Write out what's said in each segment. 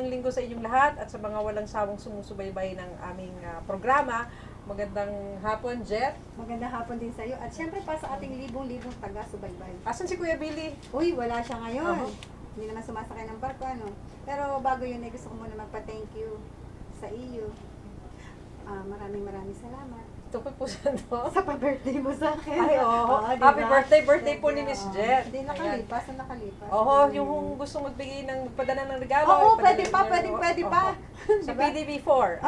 magandang linggo sa inyong lahat at sa mga walang sawang sumusubaybay ng aming programa. Magandang hapon, Jet. Magandang hapon din sa iyo. At syempre pa sa ating libong-libong taga-subaybay. Asan si Kuya Billy? Uy, wala siya ngayon. Hindi naman sumasakay ng barko, ano. Pero bago yun, gusto ko muna magpa-thank you sa iyo. Maraming salamat. Ito po siya, no? Sa pa-birthday mo sa akin. Ay, oo. Diba? Happy birthday po ni Miss Jet. Hindi, nakalipas. Oo, yung gusto magbigay ng padala ng regalo. Oo, pwede pa. Sa Diba? PDB4.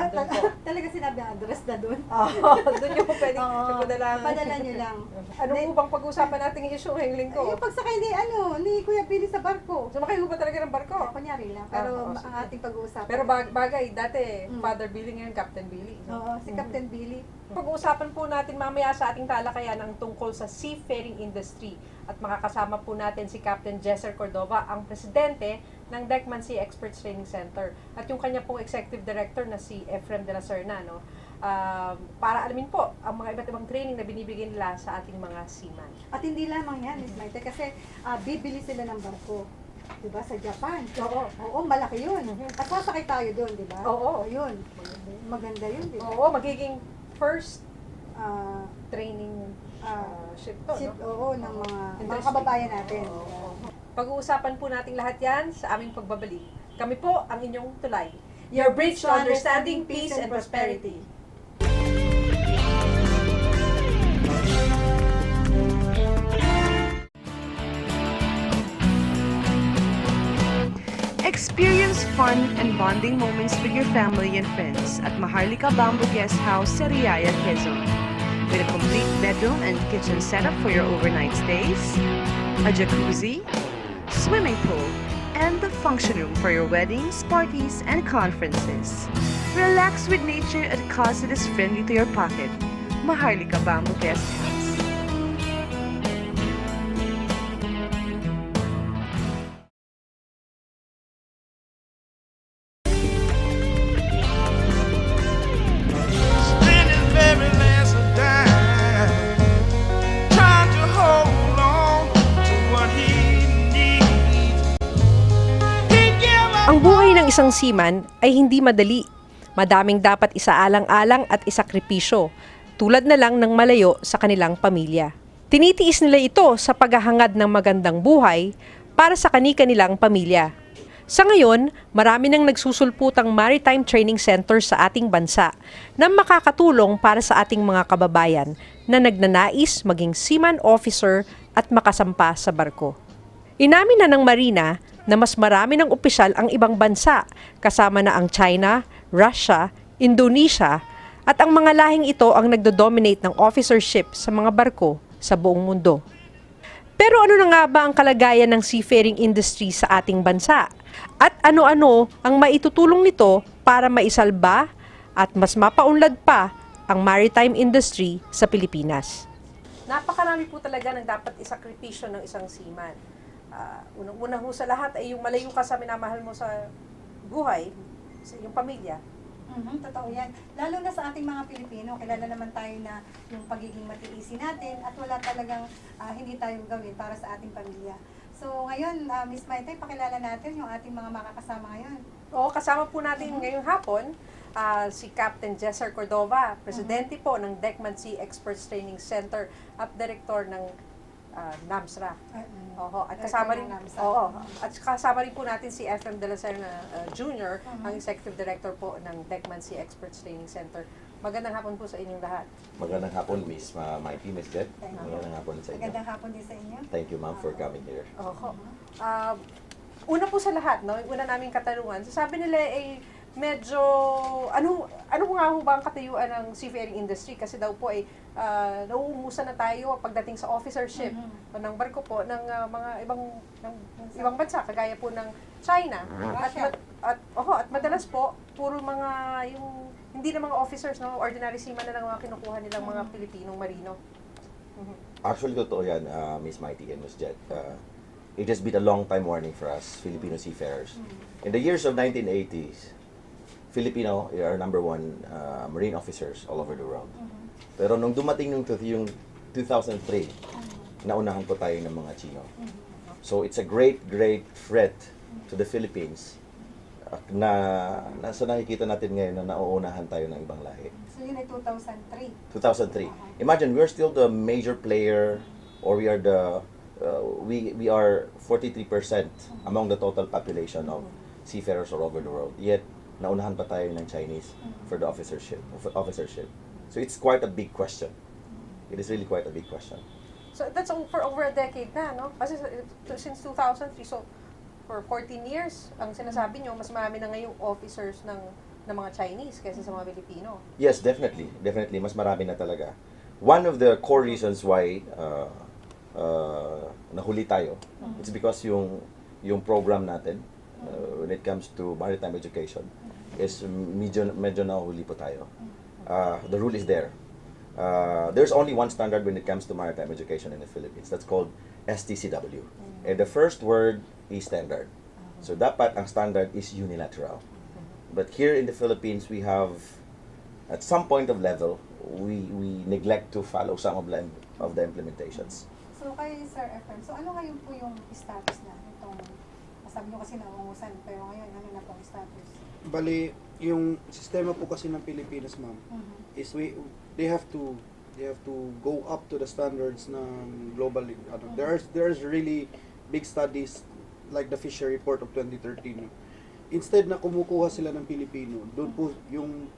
Talaga sinabi ang address na doon. Oo, doon yung pwede padala. Padala nyo lang. Ano po bang pag-usapan nating issue ngayong linggo? Yung pagsakay ni Kuya Billy sa barko. Sumakay ko ba talaga ng barko? Kunyari lang, pero ang ating pag-uusapan. Pero bagay, dati, Father Billy ngayon, Captain Billy. Oo, si Captain Billy. Pag-uusapan po natin mamaya sa ating talakayan ang tungkol sa seafaring industry. At makakasama po natin si Captain Jesser Cordova, ang presidente ng Deckman Sea Experts Training Center. At yung kanya pong executive director na si Efrem de la Serna, no? Para alamin po ang mga iba't ibang training na binibigyan nila sa ating mga seaman. At hindi lamang yan, Miss Maite, kasi bibili sila ng barko. Diba, sa Japan. Oo, malaki yun. At sasakay tayo doon, diba? Oo. Yun. Maganda yun, diba? Oo, magiging first training ship to, ship, no? Oo, ng mga kababayan natin. Pag-uusapan po natin lahat yan sa aming pagbabalik. Kami po ang inyong tulay. Your bridge to understanding, peace, and prosperity. Experience fun and bonding moments with your family and friends at Maharlika Bamboo Guest House sa Revilla, Quezon. With a complete bedroom and kitchen setup for your overnight stays, a jacuzzi, swimming pool, and the function room for your weddings, parties, and conferences. Relax with nature at a cost that is friendly to your pocket. Maharlika Bamboo Guest House. Ang buhay ng isang seaman ay hindi madali. Madaming dapat isaalang-alang at isakripisyo, tulad na lang ng malayo sa kanilang pamilya. Tinitiis nila ito sa paghahangad ng magandang buhay para sa kani-kanilang pamilya. Sa ngayon, marami nang nagsusulputang maritime training center sa ating bansa na makakatulong para sa ating mga kababayan na nagnanais maging seaman officer at makasampa sa barko. Inamin na ng Marina na mas marami ng opisyal ang ibang bansa, kasama na ang China, Russia, Indonesia, at ang mga lahing ito ang nagdo-dominate ng officership sa mga barko sa buong mundo. Pero ano na nga ba ang kalagayan ng seafaring industry sa ating bansa? At ano-ano ang maitutulong nito para maisalba at mas mapaunlad pa ang maritime industry sa Pilipinas? Napakarami po talaga ng dapat isakripisyo ng isang seaman. Unang-una ho sa lahat ay yung malayo ka sa minamahal mo sa buhay, sa iyong pamilya. Totoo yan. Lalo na sa ating mga Pilipino, kilala naman tayo na yung pagiging matiisin natin at wala talagang hindi tayo gawin para sa ating pamilya. So ngayon, Miss Maite, pakilala natin yung ating mga makakasama ngayon. Oo, kasama po natin ngayong hapon si Captain Jesser Cordova, presidente po ng Deckman Sea Experts Training Center at director ng NAMSRA. At kasama rin po natin si Efrem de la Serna Jr., ang Executive Director po ng Deckman Sea Experts Training Center. Magandang hapon po sa inyong lahat. Magandang hapon, Miss Mikey, Miss Jet. Magandang hapon sa inyo. Magandang hapon din sa inyo. Thank you, ma'am, for coming here. Una po sa lahat, no, una naming katanungan, sabi nila medyo, ano nga ho ba ang katayuan ng seafaring industry? Kasi daw po nauumusan na tayo pagdating sa officership ng barko po ng mga ibang bansa, kagaya po ng China. At madalas po, puro mga yung, hindi na mga officers, no, ordinary seaman na lang mga kinukuha nilang mga Pilipinong marino. Actually, totoo yan, Miss Mighty and Miss Jet. It has been a long time warning for us, Filipino seafarers. In the years of 1980s, Filipino are number one marine officers all over the world. Pero nung dumating yung 2003, naunahan po tayo ng mga Chino. So it's a great threat to the Philippines Nasa nakikita natin ngayon na nauunahan tayo ng ibang lahi. So yun ay 2003. 2003. Imagine we're still the major player, or we are the we are 43% among the total population of seafarers all over the world. Yet naunahan pa tayo ng Chinese for the officership. So it's quite a big question. It is really quite a big question. So that's for over a decade na, no? Kasi since 2003, so for 14 years, ang sinasabi nyo, mas marami na ngayong officers ng mga Chinese kaysa sa mga Pilipino. Yes, definitely. Definitely. Mas marami na talaga. One of the core reasons why nahuli tayo, it's because yung program natin, when it comes to maritime education, is medyo nahuli po tayo. The rule is there. There's only one standard when it comes to maritime education in the Philippines. That's called STCW. And the first word is standard. So dapat ang standard is unilateral. But here in the Philippines, we have, at some point of level, we neglect to follow some of the implementations. So kay Sir Efren, so ano ngayon po yung status na itong, sabi nyo kasi naungusan, pero ngayon ano na po ang status? Bali, yung sistema po kasi ng Pilipinas, ma'am, is they have to go up to the standards ng global. There's really big studies like the Fisher Report of 2013. Instead na kumukuha sila ng Pilipino, doon po yung,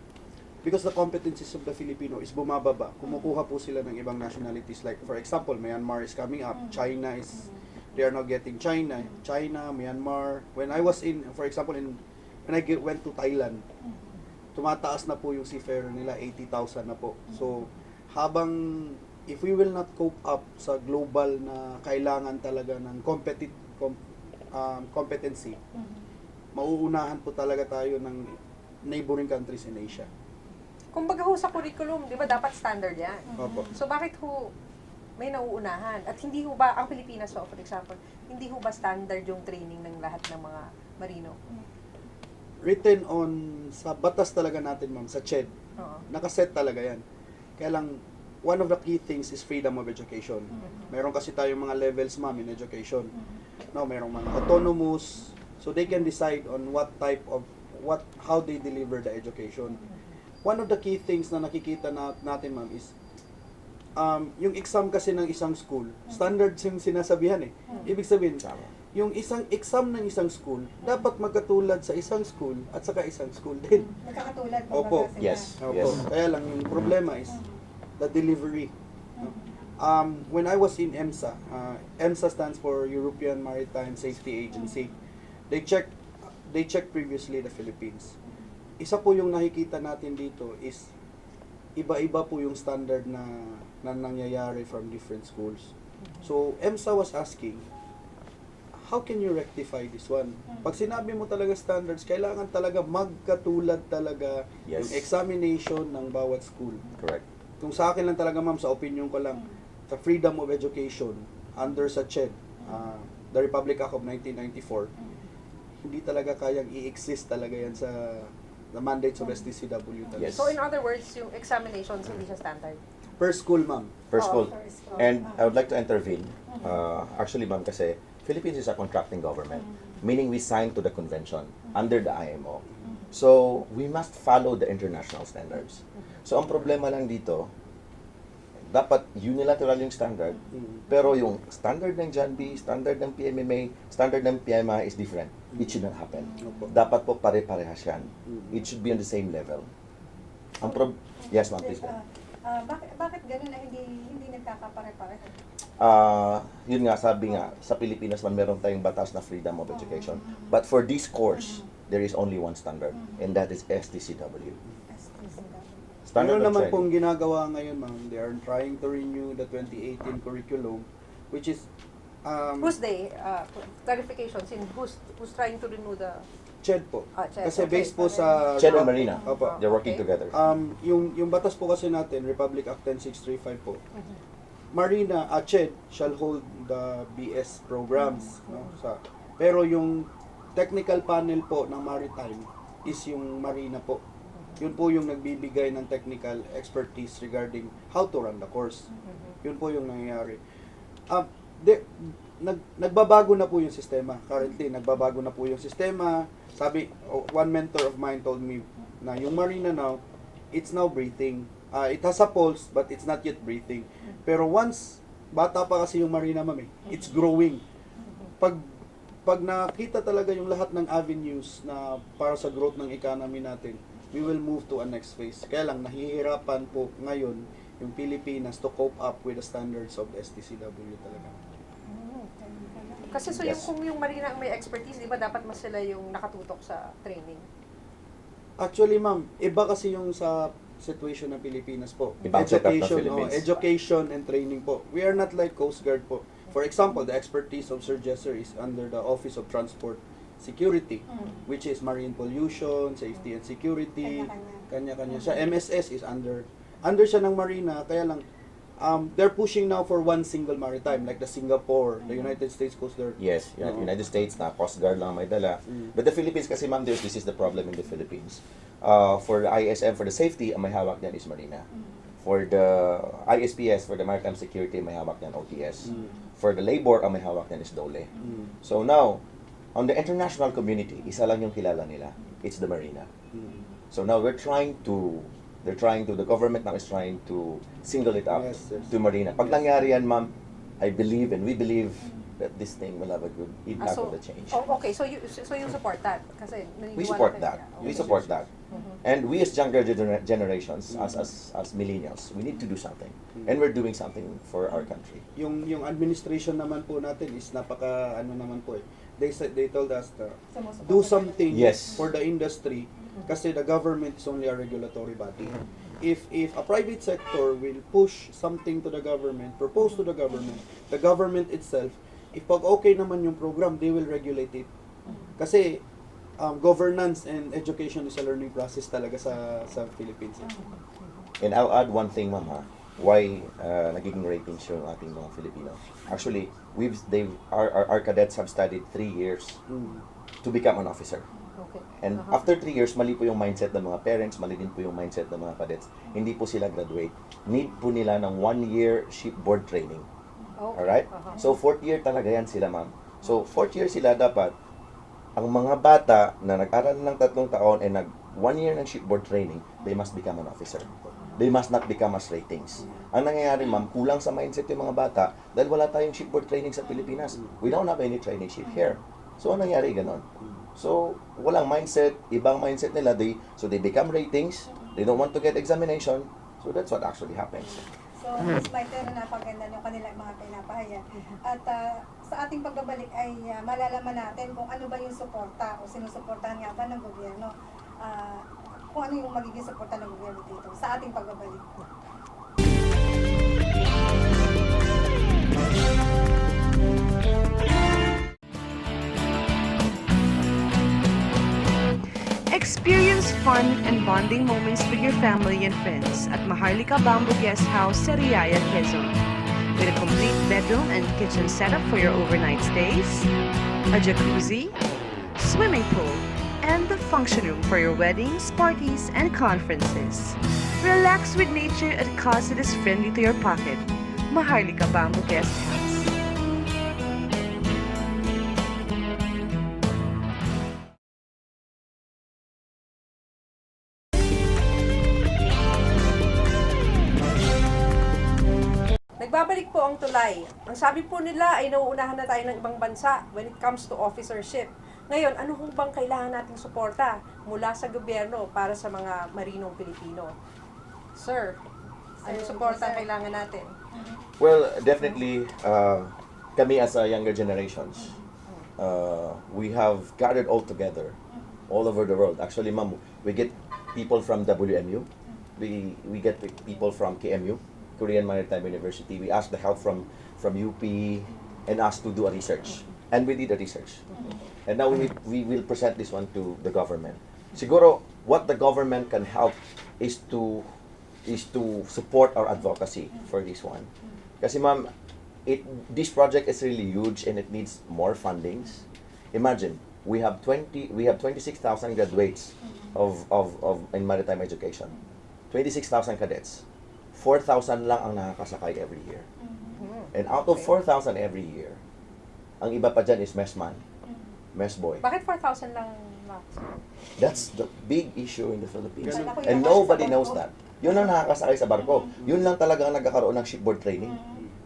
because the competencies of the Filipino is bumababa, kumukuha po sila ng ibang nationalities. Like for example, Myanmar is coming up, China is, they are now getting China, Myanmar. When I was for example, when I went to Thailand, tumataas na po yung seafarer nila, 80,000 na po. So, if we will not cope up sa global na kailangan talaga ng competency, mauunahan po talaga tayo ng neighboring countries in Asia. Kumbaga ho sa curriculum, di ba dapat standard yan? Opo. So bakit ho may nauunahan? At hindi ho ba, ang Pilipinas ho, for example, hindi ho ba standard yung training ng lahat ng mga marino? Written on sa batas talaga natin, ma'am, sa CHED. Oo. Nakaset talaga yan. Kaya lang, one of the key things is freedom of education. Meron kasi tayong mga levels, ma'am, in education. No, merong mga autonomous, so they can decide on how they deliver the education. One of the key things na nakikita natin, ma'am, is yung exam kasi ng isang school, standard yung sinasabihan eh. Ibig sabihin, yung isang exam ng isang school, dapat magkatulad sa isang school at saka isang school din. Magkakatulad po Opo. ba sila? Yes. Opo. Kaya lang, yung problema is the delivery. No? When I was in EMSA, EMSA stands for European Maritime Safety Agency. They checked previously the Philippines. Isa po yung nakikita natin dito is iba-iba po yung standard na nangyayari from different schools. So, EMSA was asking, how can you rectify this one? Pag sinabi mo talaga standards, kailangan talaga magkatulad talaga Yes. yung examination ng bawat school. Correct. Kung sa akin lang talaga, ma'am, sa opinion ko lang, sa freedom of education under sa CHED, the Republic Act of 1994, hindi talaga kayang i-exist talaga yan sa the mandates of STCW talaga. Yes. So in other words, yung examinations hindi siya standard. Per school, ma'am. First Oo, of all, first of all. and I would like to intervene. Actually, ma'am, kasi Philippines is a contracting government, meaning we signed to the convention under the IMO. So, we must follow the international standards. So, ang problema lang dito, dapat unilateral yung standard, pero yung standard ng JANB, standard ng PMMA, standard ng PMI is different. It should not happen. Dapat po pare-parehas yan. It should be on the same level. Yes, ma'am, please. Bakit ganun na hindi nagkakapare-pareho? Yun nga, sabi nga, sa Pilipinas man meron tayong batas na freedom of education. But for this course, there is only one standard, and that is STCW. Standard Meron of naman training. pong ginagawa ngayon, ma'am. They are trying to renew the 2018 curriculum, which is Who's they? Clarification, who's trying to renew the... CHED po. CHED, Kasi okay. based po sa... Ched and Marina, Opo. they're working Okay. together. Yung batas po kasi natin, Republic Act 10635 po. Marina, CHED shall hold the BS programs. No? Pero yung technical panel po ng maritime is yung Marina po. Yun po yung nagbibigay ng technical expertise regarding how to run the course. Yun po yung nangyayari. nagbabago na po yung sistema. Currently, nagbabago na po yung sistema. Sabi, one mentor of mine told me na yung marina now, it's now breathing. It has a pulse, but it's not yet breathing. Pero once, bata pa kasi yung marina, ma'am, it's growing. Pag nakita talaga yung lahat ng avenues na para sa growth ng economy natin, we will move to a next phase. Kaya lang, nahihirapan po ngayon yung Pilipinas to cope up with the standards of STCW talaga. Kasi so Yes. kung yung marina ang may expertise, di ba dapat mas sila yung nakatutok sa training? Actually, ma'am, iba kasi yung sa situation ng Pilipinas po. Ibang setup ng Philippines. Education and training po. We are not like Coast Guard po. For example, the expertise of Sir Jesser is under the Office of Transport Security, which is marine pollution, safety and security, kanya-kanya siya. MSS is under siya ng marina, kaya lang, they're pushing now for one single maritime, like the Singapore, the United States Coast Guard. Yes, United States na Coast Guard lang may dala. But the Philippines kasi ma'am, this is the problem in the Philippines. For the ISM, for the safety, ang may hawak niyan is Marina. For the ISPS, for the Maritime Security, may hawak niyan OTS. For the labor, ang may hawak niyan is DOLE. So now, on the international community, isa lang yung kilala nila. It's the Marina. So now the government now is trying to single it out Yes, yes. to Marina. Pag nangyari yan, ma'am, I believe and we believe that this thing will have a good impact so, of the change. okay, so you support that? Kasi We naniniwala support kayo that. na- We okay. support that. And we as younger generations, as millennials, we need to do something. And we're doing something for our country. Yung administration naman po natin is napaka ano naman po eh. They told us to do something Yes. for the industry kasi the government is only a regulatory body. If a private sector will push something to the government, propose to the government itself, if pag okay naman yung program, they will regulate it. Kasi governance and education is a learning process talaga sa Philippines. And I'll add one thing, ma'am, ha? Why nagiging ratings yung ating mga Filipino. Actually, our cadets have studied 3 years to become an officer. Okay. And after 3 years, mali po yung mindset ng mga parents, mali din po yung mindset ng mga cadets. Hindi po sila graduate. Need po nila ng 1-year shipboard training. Okay. Alright? So, 4th year talaga yan sila, ma'am. So, 4th year sila dapat, ang mga bata na nag-aral ng 3 taon and nag 1 year ng shipboard training, they must become an officer. They must not become as ratings. Ang nangyayari, ma'am, kulang sa mindset yung mga bata dahil wala tayong shipboard training sa Pilipinas. We don't have any training ship here. So, ang nangyayari, ganon. So, walang mindset, ibang mindset nila, so they become ratings, they don't want to get examination, so that's what actually happens. So, Ms. Maite, napaganda yung kanilang mga pinapahayag. At sa ating pagbabalik ay malalaman natin kung ano ba yung suporta o sinusuportahan nga ba ng gobyerno. Kung ano yung magiging suporta ng gobyerno dito sa ating pagbabalik. Experience fun and bonding moments with your family and friends at Maharlika Bamboo Guest House, Revilla, Quezon. With a complete bedroom and kitchen setup for your overnight stays, a jacuzzi, swimming pool, and the function room for your weddings, parties, and conferences. Relax with nature at a cost that is friendly to your pocket. Maharlika Bamboo Guest House. Nagbabalik po ang tulay. Ang sabi po nila ay nauunahan na tayo ng ibang bansa when it comes to officership. Ngayon, ano hong bang kailangan nating suporta mula sa gobyerno para sa mga marinong Pilipino? Sir, ano suporta ang kailangan natin? Well, definitely, kami as a younger generations, we have gathered all together, all over the world. Actually, ma'am, we get people from WMU, we get people from KMU, Korean Maritime University. We asked the help from UP and asked to do a research. And we did a research. And now we will present this one to the government. Siguro, what the government can help is to support our advocacy for this one. Kasi ma'am, this project is really huge and it needs more fundings. Imagine, we have 26,000 graduates in maritime education. 26,000 cadets. 4,000 lang ang nakakasakay every year. Mhm. And out of 4,000 every year, ang iba pa dyan is messman, messboy. Bakit 4,000 lang max? That's the big issue in the Philippines. Ganun. And nobody knows that. Yun ang nakakasakay sa barko. Yun lang talaga ang nagkakaroon ng shipboard training.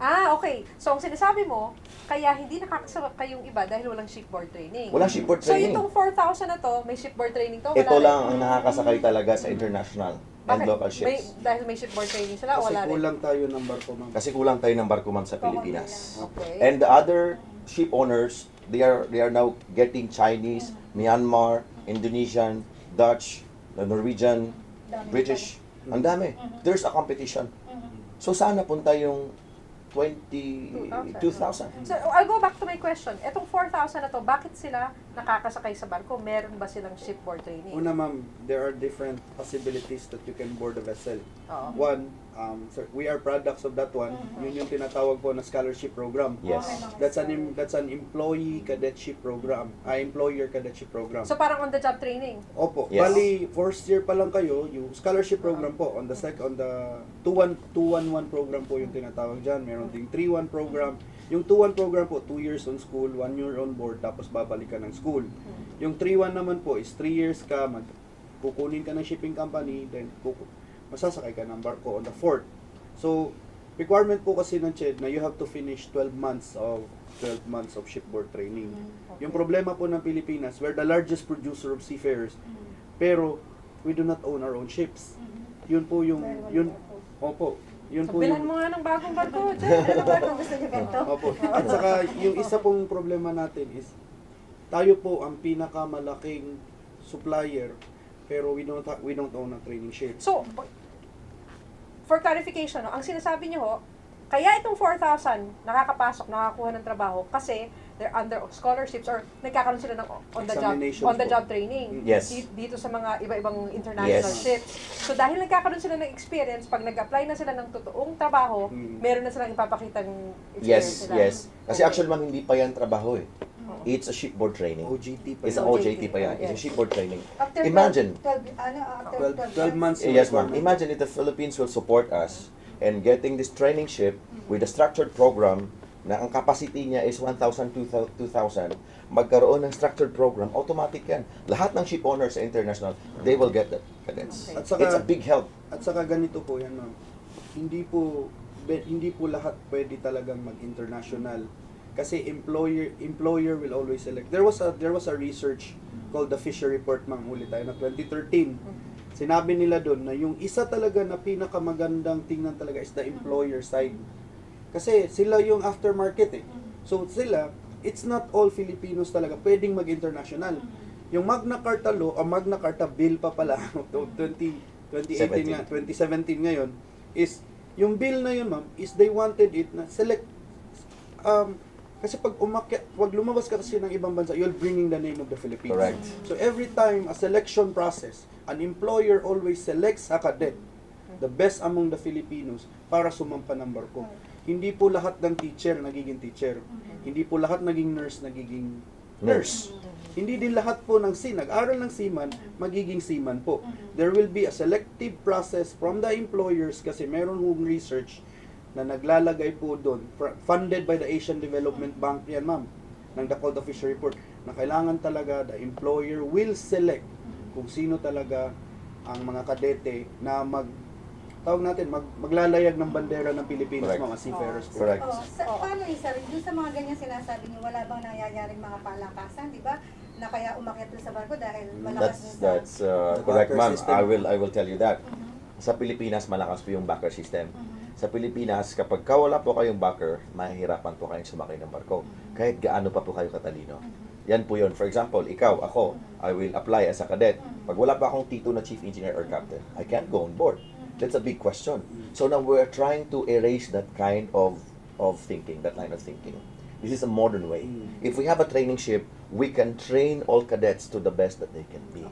Ah, okay. So, ang sinasabi mo, kaya hindi nakakasakay yung iba dahil walang shipboard training. Walang shipboard So, training. itong 4,000 na to, may shipboard training to? Wala Ito rin? lang ang nakakasakay talaga sa international and Bakit? local ships. Dahil may shipboard training sila, Kasi wala rin? kulang tayo ng barko, ma'am. Kasi kulang tayo ng barko ma'am sa Pilipinas. Okay. And the other ship owners, they are now getting Chinese, Myanmar, Indonesian, Dutch, the Norwegian, British. Ang dami. There's a competition. So sana punta yung 22,000. So, I'll go back to my question. Etong 4,000 na to, bakit sila nakakasakay sa barko? Meron ba silang shipboard training? Una, ma'am, there are different possibilities that you can board a vessel. Oo. One, we are products of that one. Yun yung tinatawag po na scholarship program. Yes. That's an employee cadetship program. Employer cadetship program. So, parang on-the-job training? Opo. Yes. Bali, first year pa lang kayo, yung scholarship program po, on the 211 program po yung tinatawag dyan. Meron ding 3-1 program. Yung 2-1 program po, 2 years on school, 1 year on board, tapos babalik ka ng school. Yung 3-1 naman po is 3 years ka, kukunin ka ng shipping company, then masasakay ka ng barko on the 4th. So, requirement po kasi ng CHED na you have to finish 12 months of shipboard training. Yung problema po ng Pilipinas, we're the largest producer of seafarers, pero we do not own our own ships. Yun po yung, opo, yun po Bilhan yung, mo nga ng bagong barko. Diyan, ano ba? Kung gusto niyo ganito. opo. At saka, yung isa pong problema natin is, tayo po ang pinakamalaking supplier, pero we don't own a training ship. So, for clarification, no, ang sinasabi niyo ho, kaya itong 4,000 nakakapasok, nakakuha ng trabaho kasi they're under scholarships or nagkakaroon sila ng Examinations on-the-job po. training Yes. dito sa mga iba-ibang international Yes. ships. So dahil nagkakaroon sila ng experience, pag nag-apply na sila ng totoong trabaho, meron na silang ipapakitang experience Yes, nila. yes. Kasi Okay. actually ma'am, hindi pa yan trabaho eh. It's a shipboard training. OJT pa It's yun. an OJT pa yan. It's a Yes. shipboard training. After Imagine. 12 months. Yes, ma'am. Imagine if the Philippines will support us and getting this training ship with a structured program na ang capacity niya is 1,000, 2,000, magkaroon ng structured program, automatic yan. Lahat ng ship owners sa international, they will get that cadets. Okay. At saka, It's a big help. At saka ganito po yan, ma'am. Hindi po lahat pwede talagang mag-international. Kasi employer will always select. There was a research called the Fisher Report, ma'am, ulit tayo na 2013. Sinabi nila doon na yung isa talaga na pinakamagandang tingnan talaga is the employer side. Kasi sila yung aftermarket eh. So sila, it's not all Filipinos talaga pwedeng mag-international. Yung Magna Carta Law, o Magna Carta Bill pa pala, 2017 ngayon, is, yung bill na yun, ma'am, is they wanted it na select, kasi pag lumabas ka kasi ng ibang bansa, you're bringing the name of the Philippines. Correct. So every time a selection process, an employer always selects a cadet, the best among the Filipinos, para sumampa ng barko. Hindi po lahat ng teacher nagiging teacher. Hindi po lahat naging nagiging nurse. Hindi din lahat po ng nag-aral ng seaman, magiging seaman po. There will be a selective process from the employers kasi meron hong research na naglalagay po doon, funded by the Asian Development Bank yan, ma'am, ng the Code of Fisher Report, na kailangan talaga the employer will select kung sino talaga ang mga kadete na maglalayag ng bandera ng Pilipinas, Correct. mga seafarers po. Correct. Paano yun, sir? Yung sa mga ganyan sinasabi niyo, wala bang nangyayaring mga palakasan, di ba? Na kaya umakyat doon sa barko dahil malakas din sa... That's correct, Backer ma'am. system. I will tell you that. Sa Pilipinas, malakas po yung backer system. Sa Pilipinas, kapag wala po kayong backer, mahihirapan po kayong sumakay ng barko. Kahit gaano pa po kayo katalino. Yan po yun. For example, ikaw, ako, I will apply as a cadet. Pag wala pa akong T2 na chief engineer or captain, I can't go on board. That's a big question. So now we're trying to erase that kind of thinking, that line of thinking. This is a modern way. If we have a training ship, we can train all cadets to the best that they can be.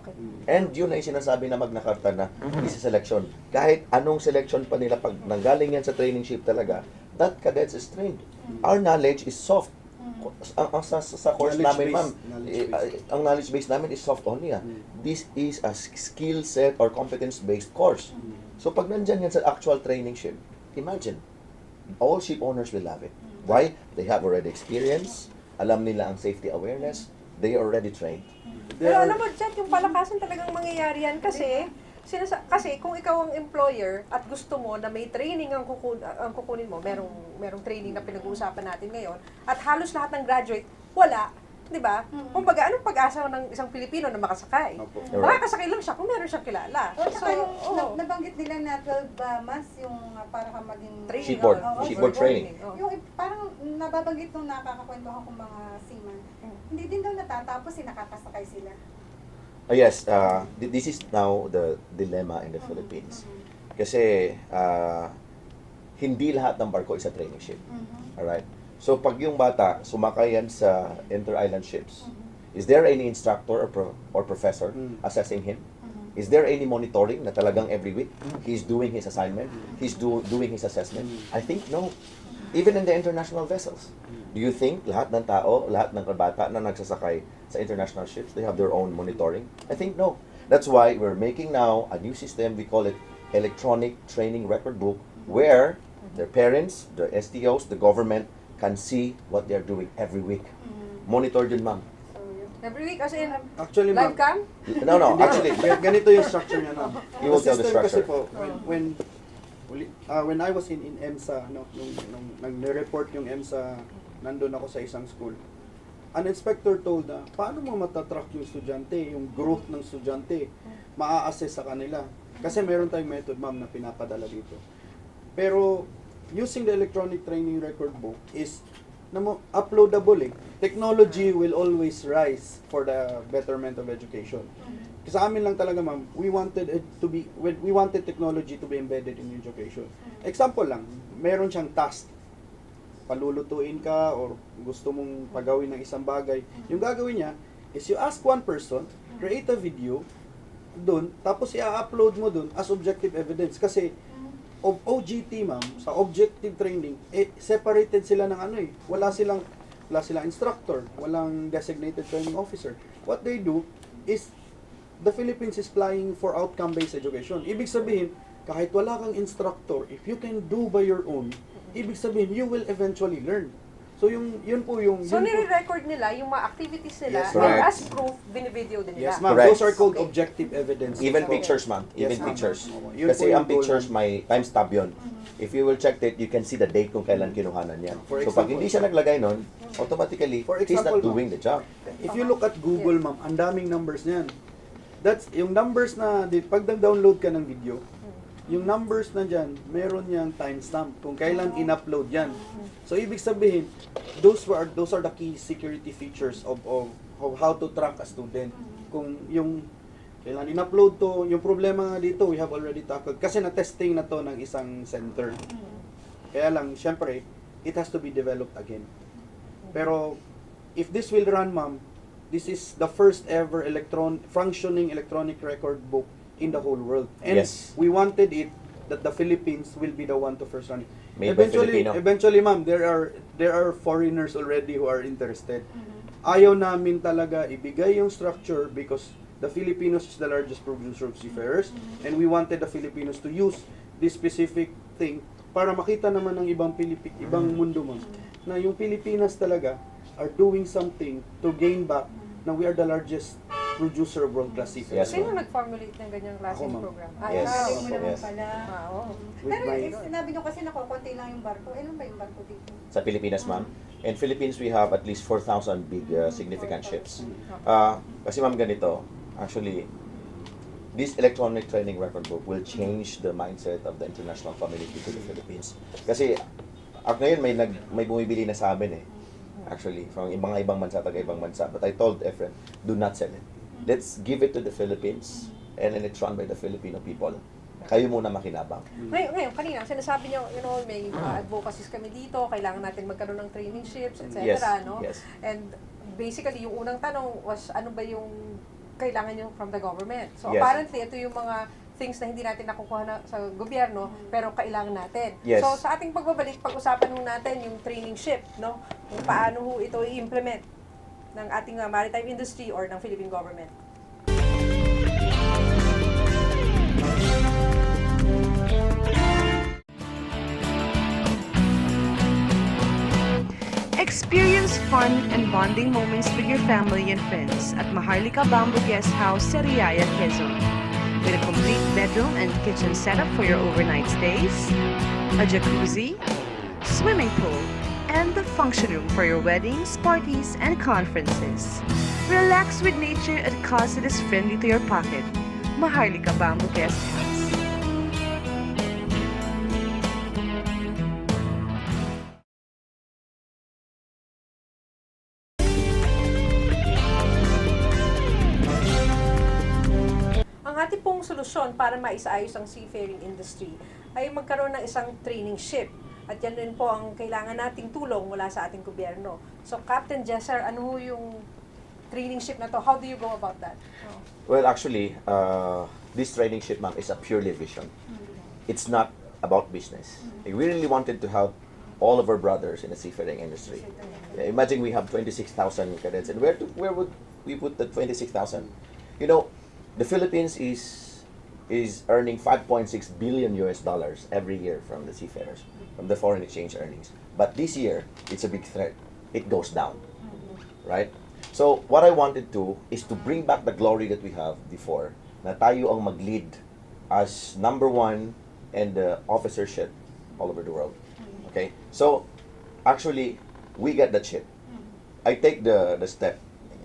And yun ay sinasabi na Magna Carta na is a selection. Kahit anong selection pa nila, pag nanggaling yan sa training ship talaga, that cadets is trained. Our knowledge is soft. Sa course namin, ma'am, ang knowledge base namin is soft only. This is a skill set or competence-based course. So pag nandyan yan sa actual training ship, imagine, all ship owners will love it. Why? They have already experience, alam nila ang safety awareness, they are already trained. Pero alam mo, Jet, yung palakasan talagang mangyayari yan kasi kasi kung ikaw ang employer at gusto mo na may training ang kukunin mo, merong training na pinag-uusapan natin ngayon, at halos lahat ng graduate, wala. Di ba? Kumbaga, anong pag-asa ng isang Pilipino na makasakay? Opo. Makakasakay lang siya kung meron siyang kilala. O, saka yung oo. nabanggit nila na 12 months yung para ka maging Training, Shipboard. oo, Shipboard training. Oo. Yung parang nababanggit nung nakakakwentuhan kong mga seaman, hindi din daw natatapos, nakakasakay sila. Yes, this is now the dilemma in the Philippines. Kasi hindi lahat ng barko is a training ship. Alright? So pag yung bata sumakay yan sa inter-island ships, is there any instructor or professor assessing him? Is there any monitoring na talagang every week he's doing his assignment, he's doing his assessment? I think no. Even in the international vessels. Do you think lahat ng tao, lahat ng bata na nagsasakay sa international ships, they have their own monitoring? I think no. That's why we're making now a new system, we call it electronic training record book, where their parents, their STOs, the government can see what they're doing every week. Monitor yun, ma'am. Every week, as in, Actually, live ma'am, cam? No, actually, ganito yung structure niya na. You will tell the system kasi structure. po, when I was in EMSA, no, nung nag-report yung EMSA, nandun ako sa isang school. An inspector told na, paano mo matatrack yung estudyante, yung growth ng estudyante, maa-assess sa kanila. Kasi meron tayong method, ma'am, na pinapadala dito. Pero, using the electronic training record book is uploadable eh. Technology will always rise for the betterment of education. Kasi sa amin lang talaga, ma'am, we wanted technology to be embedded in education. Example lang, meron siyang task. Palulutuin ka or gusto mong pagawin ng isang bagay. Yung gagawin niya is you ask one person, create a video doon, tapos i-upload mo doon as objective evidence. Kasi of OGT, ma'am, sa objective training, separated sila ng ano eh. Wala silang instructor, walang designated training officer. What they do is, the Philippines is flying for outcome-based education. Ibig sabihin, kahit wala kang instructor, if you can do by your own, ibig sabihin, you will eventually learn. So, yun po yung... So, nire-record nila yung mga activities nila, Yes, and ma'am. as proof, binivideo din nila. Yes, ma'am. Correct. Those are called objective evidence. Even So, pictures, ma'am. Even Yes, ma'am. pictures. Yun Kasi po ang yung pictures goal, may timestamp yun. If you will check it, you can see the date kung kailan kinuhanan yan. For So pag example, hindi siya naglagay nun, automatically, For he's not example, doing the job. If you look at Google, ma'am, ang daming numbers niyan. That's yung numbers na pag nag-download ka ng video, yung numbers na dyan, meron niyang timestamp kung kailan in-upload yan. So ibig sabihin, those are the key security features of how to track a student. Kung yung kailan in-upload to, yung problema nga dito, we have already tackled. Kasi na-testing na to ng isang center. Kaya lang, syempre, it has to be developed again. Pero, if this will run, ma'am, this is the first ever functioning electronic record book in the whole world. And Yes. we wanted it that the Philippines will be the one to first run it. Made by Filipino. Eventually, ma'am, there are foreigners already who are interested. Ayaw namin talaga ibigay yung structure because the Filipinos is the largest producer of seafarers, and we wanted the Filipinos to use this specific thing para makita naman ng ibang mundo, ma'am, na yung Pilipinas talaga are doing something to gain back na we are the largest producer of world-class seafarers. Yes, Sino ma'am. nag-formulate ng ganyang klaseng Ako, ma'am. program? Yes. Galing mo Yes. naman pala. Oo. With Pero my- sinabi nyo kasi konti lang yung barko. Ilan ba yung barko dito? Sa Pilipinas, ma'am. In Philippines, we have at least 4,000 big significant ships. Kasi ma'am, ganito, actually, this electronic training record book will change the mindset of the international community to the Philippines. Kasi ngayon may bumibili na sa amin eh. Actually, from mga ibang bansa, taga-ibang bansa. But I told Efren, do not sell it. Let's give it to the Philippines and then it's run by the Filipino people. Kayo muna makinabang. Ngayon, kanina, sinasabi niyo, may mga advocacies kami dito, kailangan natin magkaroon ng training ships, etc. Yes, No? yes. And basically, yung unang tanong was, ano ba yung kailangan nyo from the government? So Yes. apparently, ito yung mga things na hindi natin nakukuha sa gobyerno, pero kailangan natin. Yes. So sa ating pagbabalik, pag-usapan natin yung training ship, no? Kung paano ito i-implement ng ating maritime industry or ng Philippine government. Experience fun and bonding moments with your family and friends at Maharlika Bamboo Guest House, Revilla, Quezon. With a complete bedroom and kitchen setup for your overnight stays, a jacuzzi, swimming pool, and the function room for your weddings, parties, and conferences. Relax with nature at a cost that is friendly to your pocket. Maharlika Bamboo Guest House. Ang ating pong solusyon para maisaayos ang seafaring industry ay magkaroon ng isang training ship. At yan rin po ang kailangan nating tulong mula sa ating gobyerno. So, Captain Jesser, ano ho yung training ship na to? How do you go about that? Well, actually, this training ship, ma'am, is a purely vision. It's not about business. We really wanted to help all of our brothers in the seafaring industry. Imagine we have 26,000 cadets, and where would we put the 26,000? You know, the Philippines is earning 5.6 billion US dollars every year from the seafarers, from the foreign exchange earnings. But this year, it's a big threat. It goes down, right? So what I wanted to is to bring back the glory that we have before, na tayo ang mag-lead as number one and the officership all over the world. Okay? So actually, we get that ship. I take the step.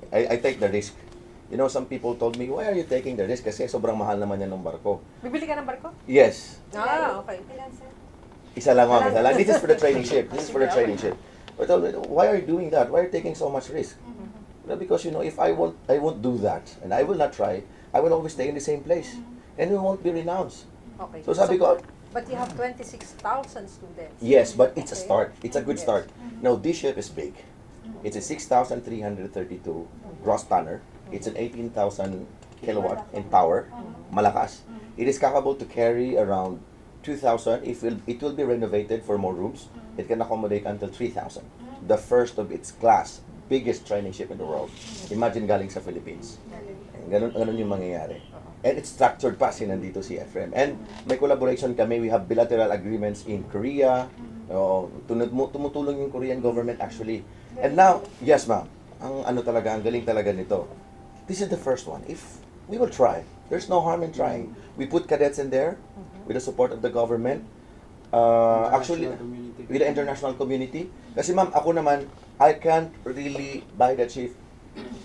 I take the risk. You know, some people told me, why are you taking the risk? Kasi sobrang mahal naman yan ng barko. Bibili ka ng barko? Yes. Ah, okay. Ilan, sir? Isa lang, ma'am. Isa lang. This is for the training ship. This is for the training ship. But why are you doing that? Why are you taking so much risk? Well, because, you know, if I won't do that, and I will not try, I will always stay in the same place. And we won't be renounced. Okay. So sabi ko, But you have 26,000 students. yes, but it's a Okay. start. It's a good Yes. start. Now, this ship is big. It's a 6,332 gross tonner. It's an 18,000 kilowatt in power. Malakas. It is capable to carry around 2,000. It will be renovated for more rooms. It can accommodate until 3,000. The first of its class, biggest training ship in the world. Imagine galing sa Philippines. Ganun yung mangyayari. And it's structured pa nandito si Ephraim. And may collaboration kami. We have bilateral agreements in Korea. Tumutulong yung Korean government actually. And now, yes ma'am, ang galing talaga nito. This is the first one. If we will try, there's no harm in trying. We put cadets in there with the support of the government. Actually, Community. with the international community. Kasi ma'am, ako naman, I can't really buy that ship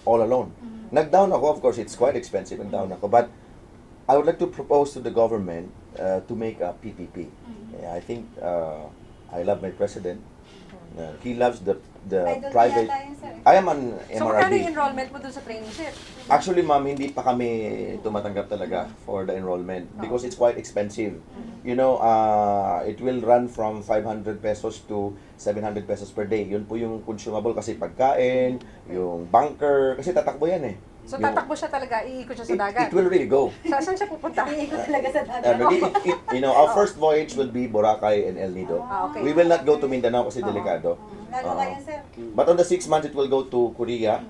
all alone. Nag-down ako, of course, it's quite expensive, nag-down ako. But I would like to propose to the government to make a PPP. Yeah, I think I love my president. He loves the Idol private. yata yun, sir. I am an So, magkano yung MRRD. enrollment mo dun sa training ship? Actually, ma'am, hindi pa kami tumatanggap talaga for the enrollment because it's quite expensive. You know, it will run from 500 pesos to 700 pesos per day. Yun po yung consumable kasi pagkain, yung bunker, kasi tatakbo yan eh. So, Yung- tatakbo siya talaga, iikot siya sa dagat. It will really go. Saan siya pupunta? Iikot talaga sa dagat. You know, our first voyage will be Boracay and El Nido. Ah, okay. We will not go to Mindanao kasi delikado. Lalo kayo, sir. But on the 6 months, it will go to Korea,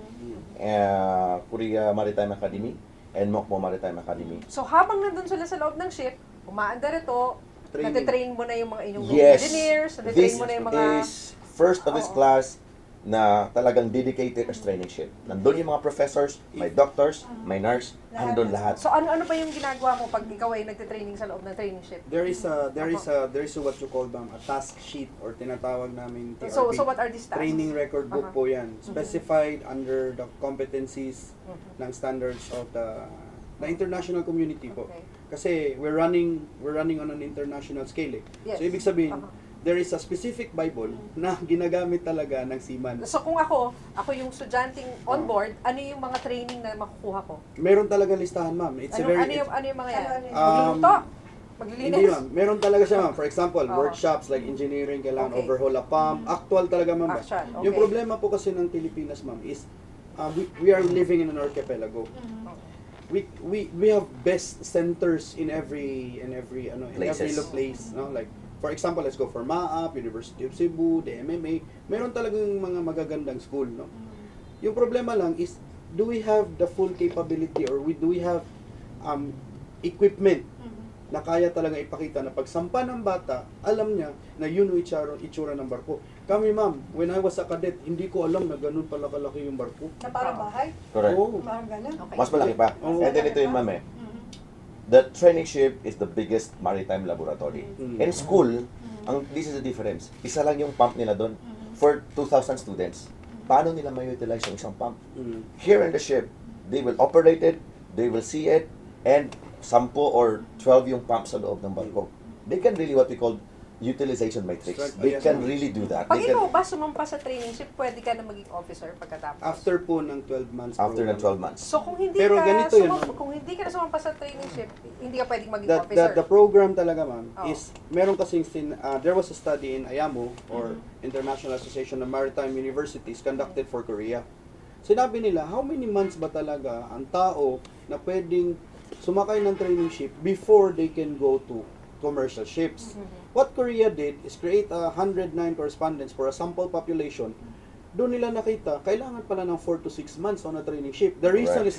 Korea Maritime Academy, and Mokpo Maritime Academy. So, habang nandun sila sa loob ng ship, umaandar ito, Training. natitrain mo na yung mga inyong Yes, engineers, natitrain this mo na yung mga... is first of its Oo. class na talagang dedicated as training ship. Nandun yung mga professors, may doctors, may nurse, andun lahat. So, ano pa yung ginagawa mo pag ikaw ay nagtitraining sa loob ng training ship? There is what you call a task sheet or tinatawag namin TRB. So what are these tasks? Training record book Uh-huh. po yan. Specified under the competencies ng standards of the international community po. Okay. Kasi we're running on an international scale eh. Yes. So ibig sabihin, Uh-huh. there is a specific Bible na ginagamit talaga ng seaman. So, kung ako yung estudyanteng on board, ano yung mga training na makukuha ko? Meron talaga listahan, ma'am. It's a very Ano yung mga yan? Ano yun? Magluluto? Hindi Maglilinis? ma'am. Meron talaga siya ma'am. For example, Oo. workshops like engineering, kailangan Okay. overhaul a pump. Actual talaga ma'am. Actual, okay. Yung problema po kasi ng Pilipinas ma'am is we are living in an archipelago. We have best centers in every Places. little place, no? Like for example, let's go for MAAP, University of Cebu, the MMA. Meron talagang mga magagandang school, no? Yung problema lang is, do we have the full capability or do we have equipment na kaya talaga ipakita na pagsampa ng bata, alam niya na yun yung itsura ng barko. Kami ma'am, when I was a cadet, hindi ko alam na ganun pala kalaki yung barko. Na parang bahay. Correct. Oo. Parang ganun. Okay. Mas malaki pa. Oo. And then ito yung ma'am eh. Mhm. The training ship is the biggest maritime laboratory. Mm. In school, this is the difference. Isa lang yung pump nila doon for 2,000 students. Paano nila ma-utilize yung isang pump? Mm. Here in the ship, they will operate it, they will see it, and 10 or 12 yung pump sa loob ng barko. They can really what we call utilization matrix. They Yes, can ma'am. really do that. Pag They can, ikaw ba sumampa sa training ship, pwede ka na maging officer pagkatapos? After po ng 12 months after ng program. 12 months. So kung hindi Pero ka ganito yun, ma'am. kung hindi ka na sumampa sa training ship, hindi ka pwedeng maging The officer. program talaga ma'am Oh. is meron kasing there was a study in IAMO or International Association of Maritime Universities conducted for Korea. Sinabi nila, how many months ba talaga ang tao na pwedeng sumakay ng training ship before they can go to commercial ships? What Korea did is create 109 correspondents for a sample population. Doon nila nakita, kailangan pala ng 4 to 6 months on a training ship. The reason Correct. is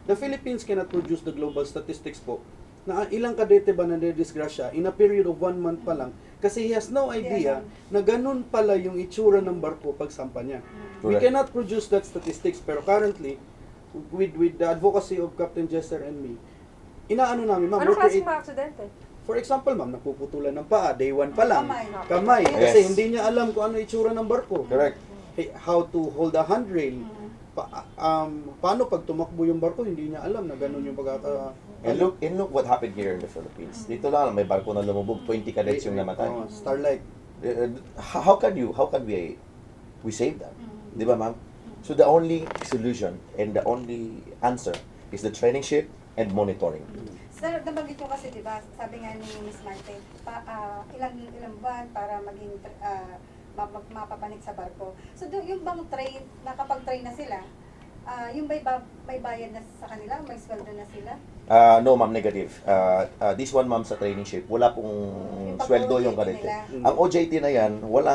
the Philippines cannot produce the global statistics po na ilang kadete ba nadidisgrasya in a period of 1 month pa lang kasi he has no idea na ganun pala yung itsura ng barko pag sampa niya. We Correct. cannot produce that statistics pero currently with the advocacy of Captain Jester and me, inaano namin ma'am, Anong we're klaseng create- mga aksidente? for example ma'am, napuputulan ng paa, day 1 pa lang, Kamay. kamay, Yes. kasi hindi niya alam kung ano itsura ng barko. Correct. How to hold a handrail. Paano pag tumakbo yung barko, hindi niya alam na ganun yung pagkaka... And look what happened here in the Philippines. Dito lang, may barko na lumubog, 20 cadets yung namatay. Starlight. How can we save that? Di ba, ma'am? So the only solution and the only answer is the training ship and monitoring. Sir, nabanggit ko kasi, di ba, sabi nga ni Miss Martin, ilang buwan para maging mapapanik sa barko. So, yung bang train, nakapag-train na sila, yung may bayad na sa kanila, may sweldo na sila? No, ma'am, negative. This one, ma'am, sa training ship, wala pong Yung sweldo yung pag-OJT kadete. nila. Ang OJT na yan,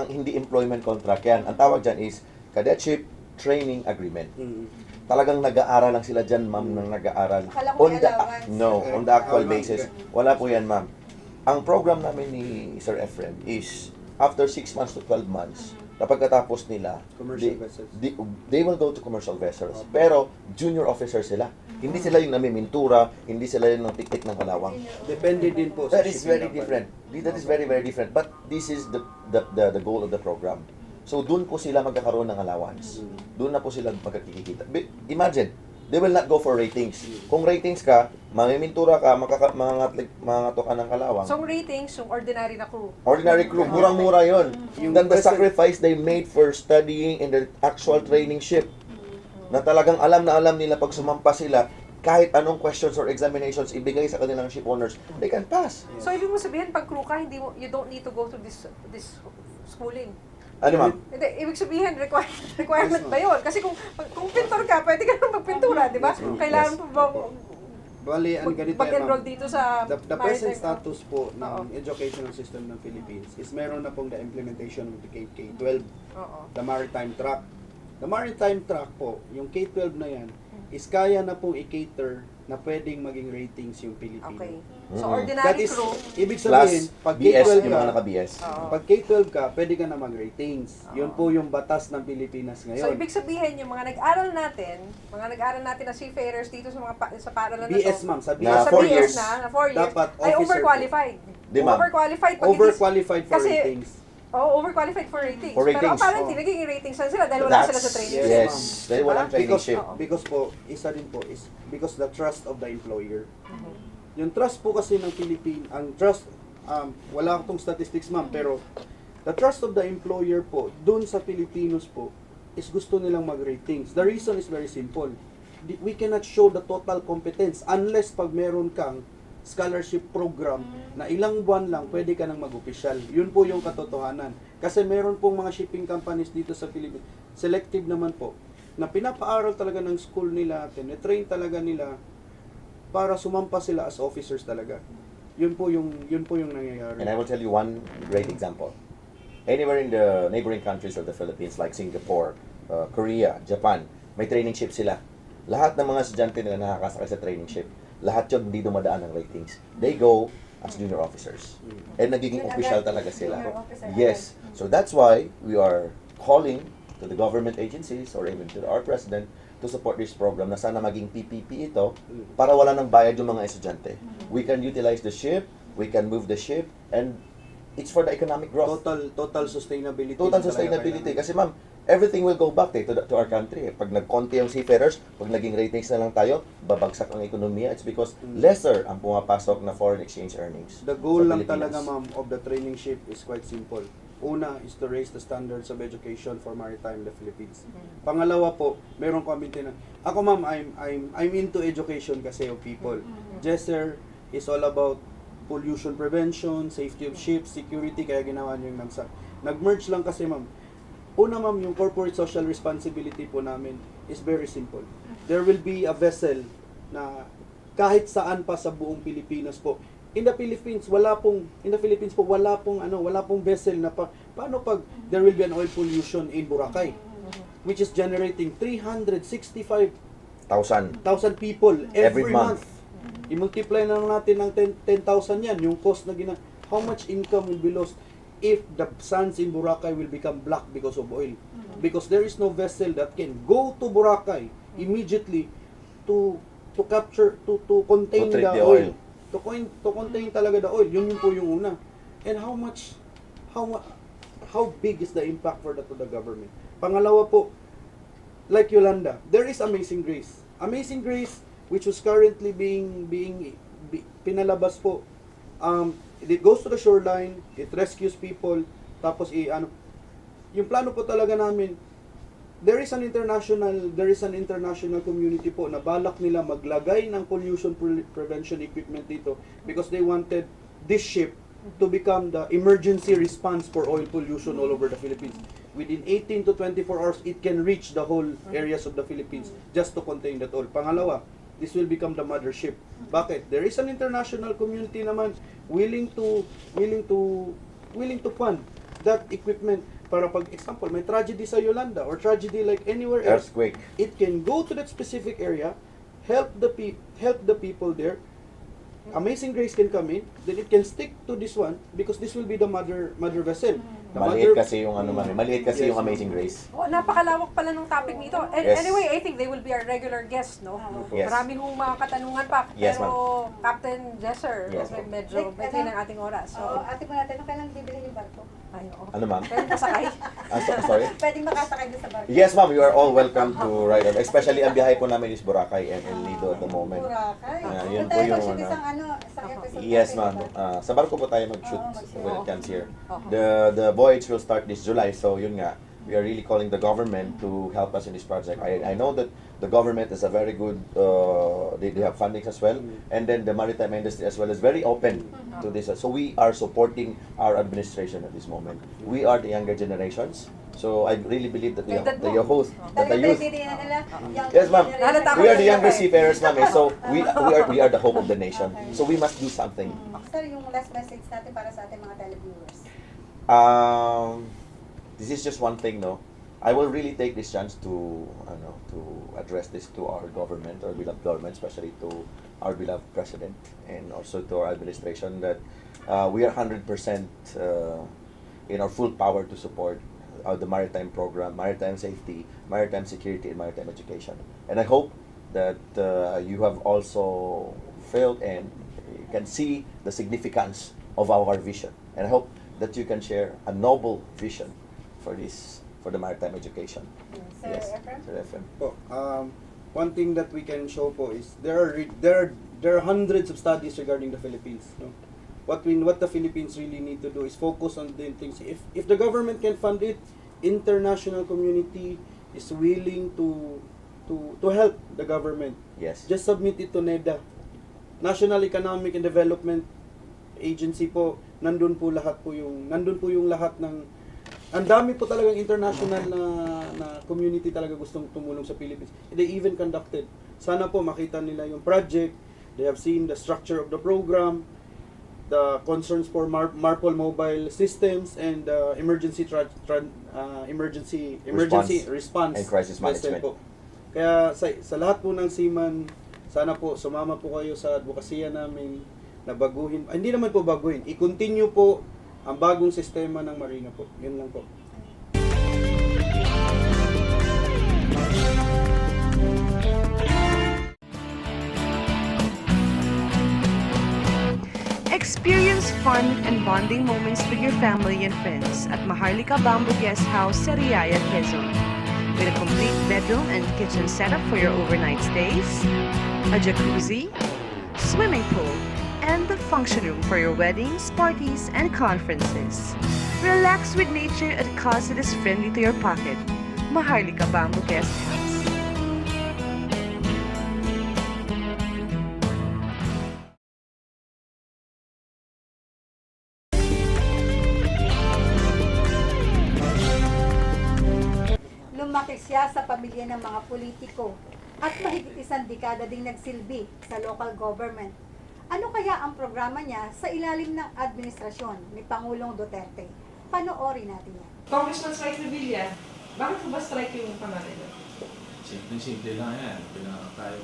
hindi employment contract yan. Ang tawag dyan is cadetship training agreement. Talagang nag-aaral lang sila dyan, ma'am, nang nag-aaral. Akala ko may allowance. On the actual Allowance, basis. Wala po yan, ma'am. Ang program namin ni Sir Efren is after 6 months to 12 months, kapag katapos nila, Commercial vessels. they will go to commercial vessels. Pero junior officer sila. Hindi sila yung namimintura, hindi sila yung tik-tik ng kalawang. Depende din po sa That is shipping very company. different. That is very, very different. But this is the goal of the program. So doon po sila magkakaroon ng allowance. Doon na po sila magkakikita. Imagine, they will not go for ratings. Kung ratings ka, mamimintura ka, mangangato ka ng kalawang. So ang ratings, yung ordinary na crew. Ordinary crew, murang-mura yun. Yung Than the vessel- sacrifice they made for studying in the actual training ship. Na talagang alam na alam nila pag sumampa sila, kahit anong questions or examinations ibigay sa kanilang ship owners, they can pass. So ibig mo sabihin, pag crew ka, you don't need to go through this schooling. Ano ma'am? Hindi, ibig sabihin, requirement ba yun? Kasi kung pintor ka, pwede ka naman magpintura, di ba? Yes, ma'am. Kailangan Yes. pa bang Bali, ang ganito yan, mag-enroll ma'am. dito sa The present maritime? status po ng Oo. educational system ng Philippines is meron na pong the implementation of the K-12, Oo. the maritime track. The maritime track po, yung K-12 na yan, is kaya na pong i-cater na pwedeng maging ratings yung Pilipino. Okay. Mm-mm. So ordinary That is, crew, ibig sabihin, Plus, pag BS, K-12 yung ka, mga naka-BS. Oo. pag K-12 ka, pwede ka na mag-ratings. Yun Oo. po yung batas ng Pilipinas So ngayon. ibig sabihin, yung mga nag-aral natin na seafarers dito sa sa paaralan na BS, to, ma'am, sa Na sa 4 BS years. na 4 years, Dapat ay officer overqualified. Di, ma'am. Overqualified pag Overqualified for kasi- ratings. overqualified for ratings. For Pero ratings. apparently, Oo. naging ratings lang sila dahil wala sila sa training. Yes, Yes, ma'am. dahil walang training Because, ship. because po, isa din po is because the trust of the employer. Mhm. Yung trust po kasi ng ang trust, wala akong statistics ma'am, pero the trust of the employer po, dun sa Pilipinos po, is gusto nilang mag-ratings. The reason is very simple. We cannot show the total competence unless pag meron kang scholarship program na ilang buwan lang pwede ka nang mag-opisyal. Yun po yung katotohanan. Kasi meron pong mga shipping companies dito sa Pilipinas, selective naman po, na pinapaaral talaga ng school nila, tinetrain talaga nila para sumampa sila as officers talaga. Yun po yung nangyayari. And I will tell you one great example. Anywhere in the neighboring countries of the Philippines like Singapore, Korea, Japan, may training ship sila. Lahat ng mga estudyante nila nakakasakay sa training ship. lahat yun hindi dumadaan ng ratings. They go as junior officers. And nagiging Yun official agad, talaga sila. junior officer Yes. agad. So that's why we are calling to the government agencies or even to our president to support this program na sana maging PPP ito para wala nang bayad yung mga estudyante. We can utilize the ship, we can move the ship, and it's for the economic growth. Total sustainability. Total talaga sustainability. kailangan. Kasi ma'am, everything will go back to our country. Pag nagkonti yung seafarers, pag naging ratings na lang tayo, babagsak ang ekonomiya. It's because lesser ang pumapasok na foreign exchange earnings. The goal sa lang Pilipinas. talaga, ma'am, of the training ship is quite simple. Una is to raise the standards of education for maritime the Philippines. Pangalawa po, meron kami ako ma'am, I'm into education kasi of people. Jesser is all about pollution prevention, safety of ships, security, kaya ginawa niyo yung NAMSA. Nag-merge lang kasi ma'am. Una ma'am, yung corporate social responsibility po namin is very simple. There will be a vessel na kahit saan pa sa buong Pilipinas po. In the Philippines wala pong vessel na paano pag there will be an oil pollution in Boracay which is generating 365,000 1,000 people every Every month. I-multiply na lang natin ng 10,000 yan, yung cost na how much income will be lost if the sands in Boracay will become black because of oil. Because there is no vessel that can go to Boracay immediately to capture, to contain To treat the the oil. oil. To contain talaga the oil. Yun po yung una. And how big is the impact for to the government? Pangalawa po, like Yolanda, there is Amazing Grace. Amazing Grace, which was currently being pinalabas po. It goes to the shoreline, it rescues people, tapos yung plano po talaga namin, there is an international community po na balak nila maglagay ng pollution prevention equipment dito because they wanted this ship to become the emergency response for oil pollution all over the Philippines. Within 18 to 24 hours, it can reach the whole areas of the Philippines just to contain that oil. Pangalawa, this will become the mothership. Bakit? There is an international community naman willing to fund that equipment para pag example may tragedy sa Yolanda or tragedy like anywhere else, Earthquake. it can go to that specific area, help the people there. Amazing Grace can come in, then it can stick to this one because this will be the mother vessel. The Maliit kasi yung maliit kasi Yes, yung Amazing Grace. Oh, napakalawak pala ng topic nito. And Yes. anyway, I think they will be our regular guests, no? Yes. Marami hong mga katanungan pa. Yes, Pero Captain Jesser, Yes, okay, ma'am. medyo medyo ng ating oras. So, Oo, ate mo natin, kailan bibili yung barko? ay, oo. Ano ma'am? Pwede pasakay. Sorry? Pwedeng makasakay doon sa barko. Yes ma'am, you are all welcome to ride on. Especially ang biyahe po namin is Boracay and El Nido at the moment. Boracay. Yun Doon po tayo yung mag-shoot ano. isang episode. Yes natin, ma'am. diba? Sa barko po tayo mag-shoot Oo, when it comes here. Okay. The voyage will start this July, so yun nga. We are really calling the government to help us in this project. I know that the government is a very good, they have fundings as well, and then the maritime industry as well is very open to this. So we are supporting our administration at this moment. We are the younger generations, so I really believe that the Edad mo. youth, that the Talagang youth. pinipilihan nila, young Yes, ma'am. generation. Halata ako We are the sa younger iyo, eh. seafarers, ma'am. So we are the hope of the nation. So we must do something. Sir, yung last message natin para sa ating mga televiewers. This is just one thing, no. I will really take this chance to address this to our government, our beloved government, especially to our beloved president, and also to our administration that we are 100% in our full power to support the maritime program, maritime safety, maritime security, and maritime education. And I hope that you have also felt and can see the significance of our vision. And I hope that you can share a noble vision for the maritime education. Sir Efren? Sir Efren. Po, one thing that we can show po is there are hundreds of studies regarding the Philippines. No? What the Philippines really need to do is focus on doing things. If the government can fund it, international community is willing to help the government. Yes. Just submit it to NEDA, National Economic and Development Agency po. Nandun po yung lahat ng ang dami po talagang international na community talaga gustong tumulong sa Philippines. They even conducted. Sana po makita nila yung project. They have seen the structure of the program, the concerns for MARPOL mobile systems, and emergency response And crisis vessel management. po. Kaya sa lahat po ng seaman, sana po sumama po kayo sa advokasya namin na baguhin, hindi naman po baguhin, i-continue po ang bagong sistema ng Marina po. Yun lang po. Experience fun and bonding moments with your family and friends at Maharlika Bamboo Guest House, Sariaya, Quezon. With a complete bedroom and kitchen setup for your overnight stays, a jacuzzi, swimming pool, and the function room for your weddings, parties, and conferences. Relax with nature at a cost that is friendly to your pocket. Maharlika Bamboo Guest House. Lumaki siya sa pamilya ng mga politiko at mahigit isang dekada ding nagsilbi sa local government. Ano kaya ang programa niya sa ilalim ng administrasyon ni Pangulong Duterte? Panoorin natin yan. Congressman Strike Revilla, bakit po ba strike yung pangalan niyo? Simple lang yan. Pinanganak tayo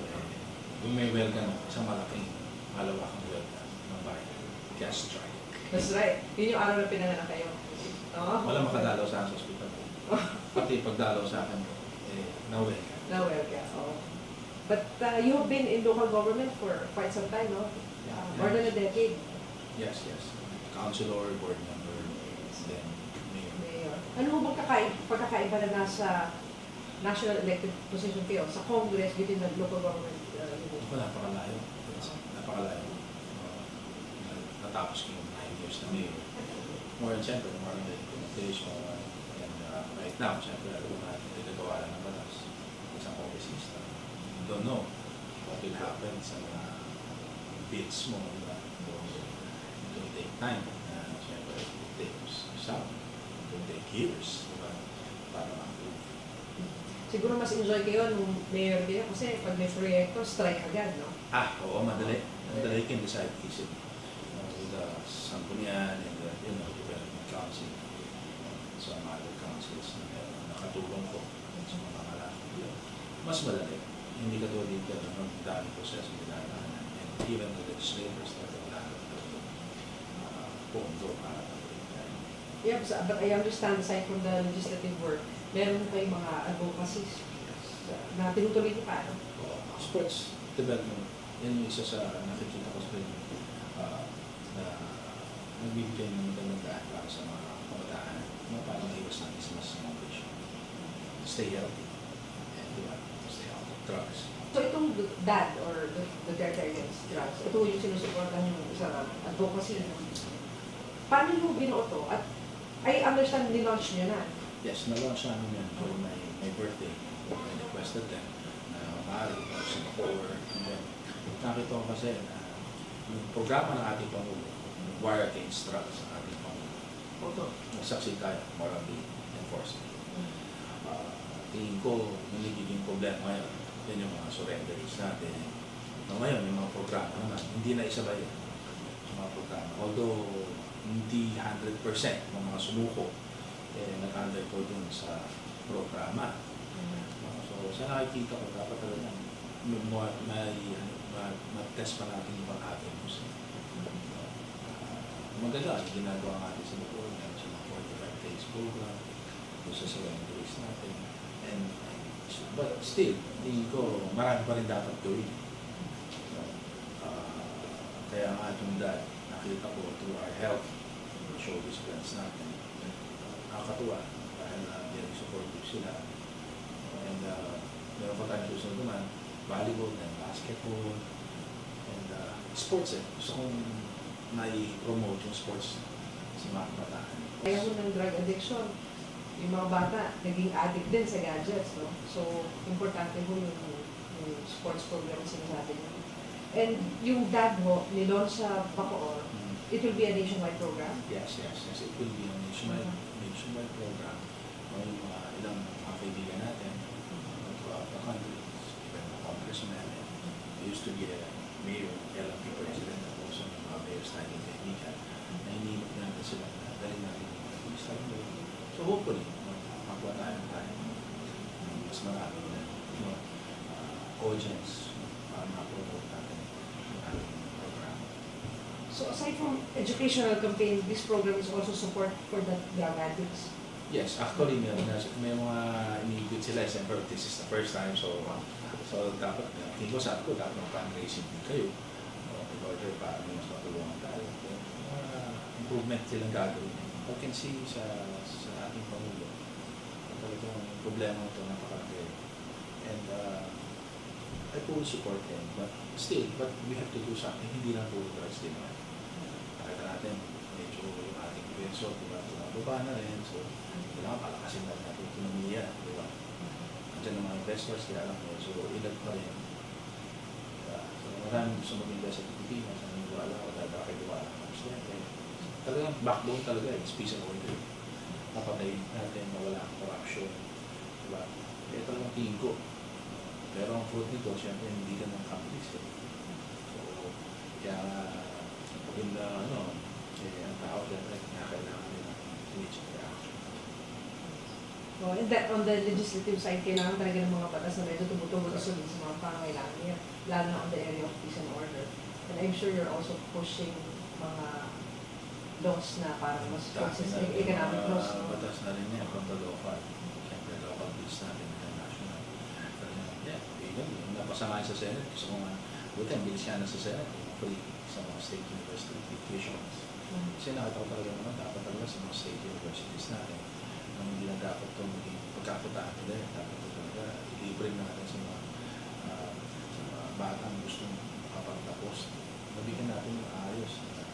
yung may welcome, isang malaking malawakang welcome ng bayan. Gas strike. That's right. Yun yung araw na pinanganak kayo. Oo. Wala makadalaw sa hospital po. Pati pagdalaw sa akin po, na-welcome. Na-welcome. Oo. But you have been in local government for quite some time, no? More than a decade. Yes. Councilor, board member, then mayor. Mayor. Ano mo bang pagkakaiba na nasa national elected position kayo sa Congress within the local government unit? Ako, napakalayo. Napakalayo. Natapos ko yung 9 years na mayor. More than siyempre, more than implementation. And right now, siyempre, alam natin, nagagawa lang ng batas. Isang congressista. You don't know what will happen sa mga bills mo. Diba? It will take time. Siyempre, it will take some. It will take years. Diba? Para ma-approve. Siguro mas enjoy kayo nung mayor kayo kasi pag may proyekto, strike agad, no? Oo, madali. Madali can decide easily. With the Sanggunian and the Development Council, sa mga other councils na nakatulong ko sa mga malaki. Mas madali. Hindi ka doon dito ng dami proseso dinadaanan. And even the legislators na wala pondo para Yeah, but I understand aside from the legislative work, meron kayong mga advocacies na tinutuloy niyo pa, no? sports development. Yan yung isa sa nakikita ko sa na nagbibigay ng magandang daan para sa mga kabataan na parang maiwas ng mas malnourished. Stay healthy. And stay out of drugs. So itong DAD or the Tertiaries drugs, ito yung sinusuportan yung sa advocacy. Paano yung binuo to? At I understand ni-launch niyo na. Yes, na-launch namin yan for my birthday. I requested them na maaari ko sa Singapore. And then, nakita ko kasi na yung programa ng ating Pangulo, War Against Drugs ng ating Pangulo. Although, nagsaksi tayo, morally enforcement. Tingin ko, yung nagiging problema ngayon, yan yung mga surrenderies natin. Ngayon, yung mga programa naman, hindi na isabay yan. Yung mga programa. Although, hindi 100% ng mga sumuko nag-undergo dun sa programa. So, sa nakikita ko, dapat talaga mag-test pa natin yung mga avenues. Maganda, yung ginagawa natin sa Bukol, sa mga 45 days program, doon sa surrenderies natin. But still, tingin ko, marami pa rin dapat gawin. Kaya nga itong dahil, nakita ko through our health showbiz plans natin. Nakakatuwa dahil very supportive sila. And meron pa tayong susunod naman, volleyball and basketball and sports eh. Gusto kong na-promote yung sports sa mga kabataan. Ayaw mo ng drug addiction. Yung mga bata, naging addict din sa gadgets, no? So, importante mo yung sports program sinasabi niyo. And yung DAD mo, nilaunch sa Bacoor, it will be a nationwide program? Yes. It will be a nationwide program. Yung ilang mga kaibigan natin throughout the country, even the congressman, I used to be a mayor, LMP president, at also ng mga mayors natin kaibigan, na hinimot natin sila na dahil natin yung mga. So hopefully, makuha tayo mas marami na audience para ma-promote natin yung ating programa. So aside from educational campaign, this program is also support for the drug addicts. Yes, actually may mga iniibig sila. Siyempre, this is the first time. So dapat, tingin ko sabi ko, dapat mag-fundraising din kayo. In order para mas matulungan tayo. Mga improvement silang gagawin. You can see sa ating Pangulo, talagang problema ito napakalaki. And I fully support him. But we have to do something. Hindi lang puro drugs din naman. Nakita natin, medyo yung ating peso, diba, tumababa na rin. So, kailangan palakasin natin natin ekonomiya, di ba? Andiyan ng mga investors, kaya lang medyo ilag pa rin. So, maraming gusto mag-invest sa Pilipinas, naniniwala ako dahil nakikiwala ng presidente. Talagang backbone talaga, it's peace and order. Napatayin natin na wala ang corruption, di ba? Kaya talagang tingin ko. Pero ang fruit nito, siyempre, hindi ka ng capitalist. So, kaya, in the, ang tao, siyempre, kailangan nila immediate reaction. Oh, and that on the legislative side, kailangan talaga ng mga batas na medyo tumutugod sa mga pangangailangan niya, lalo na on the area of peace and order. And I'm sure you're also pushing mga laws na parang mas consistent economic laws. Batas na rin yan from the local. Siyempre, local bills natin, international. Yung napasama sa Senate, gusto ko nga, buti ang bilis yan na sa Senate, free sa mga state university tuitions. Kasi nakita ko talaga naman, dapat talaga sa mga state universities natin, hindi na dapat ito maging pagkakitaan nila, dapat ito talaga libre natin sa mga batang gustong kapagtapos. Nabigyan natin yung ayos na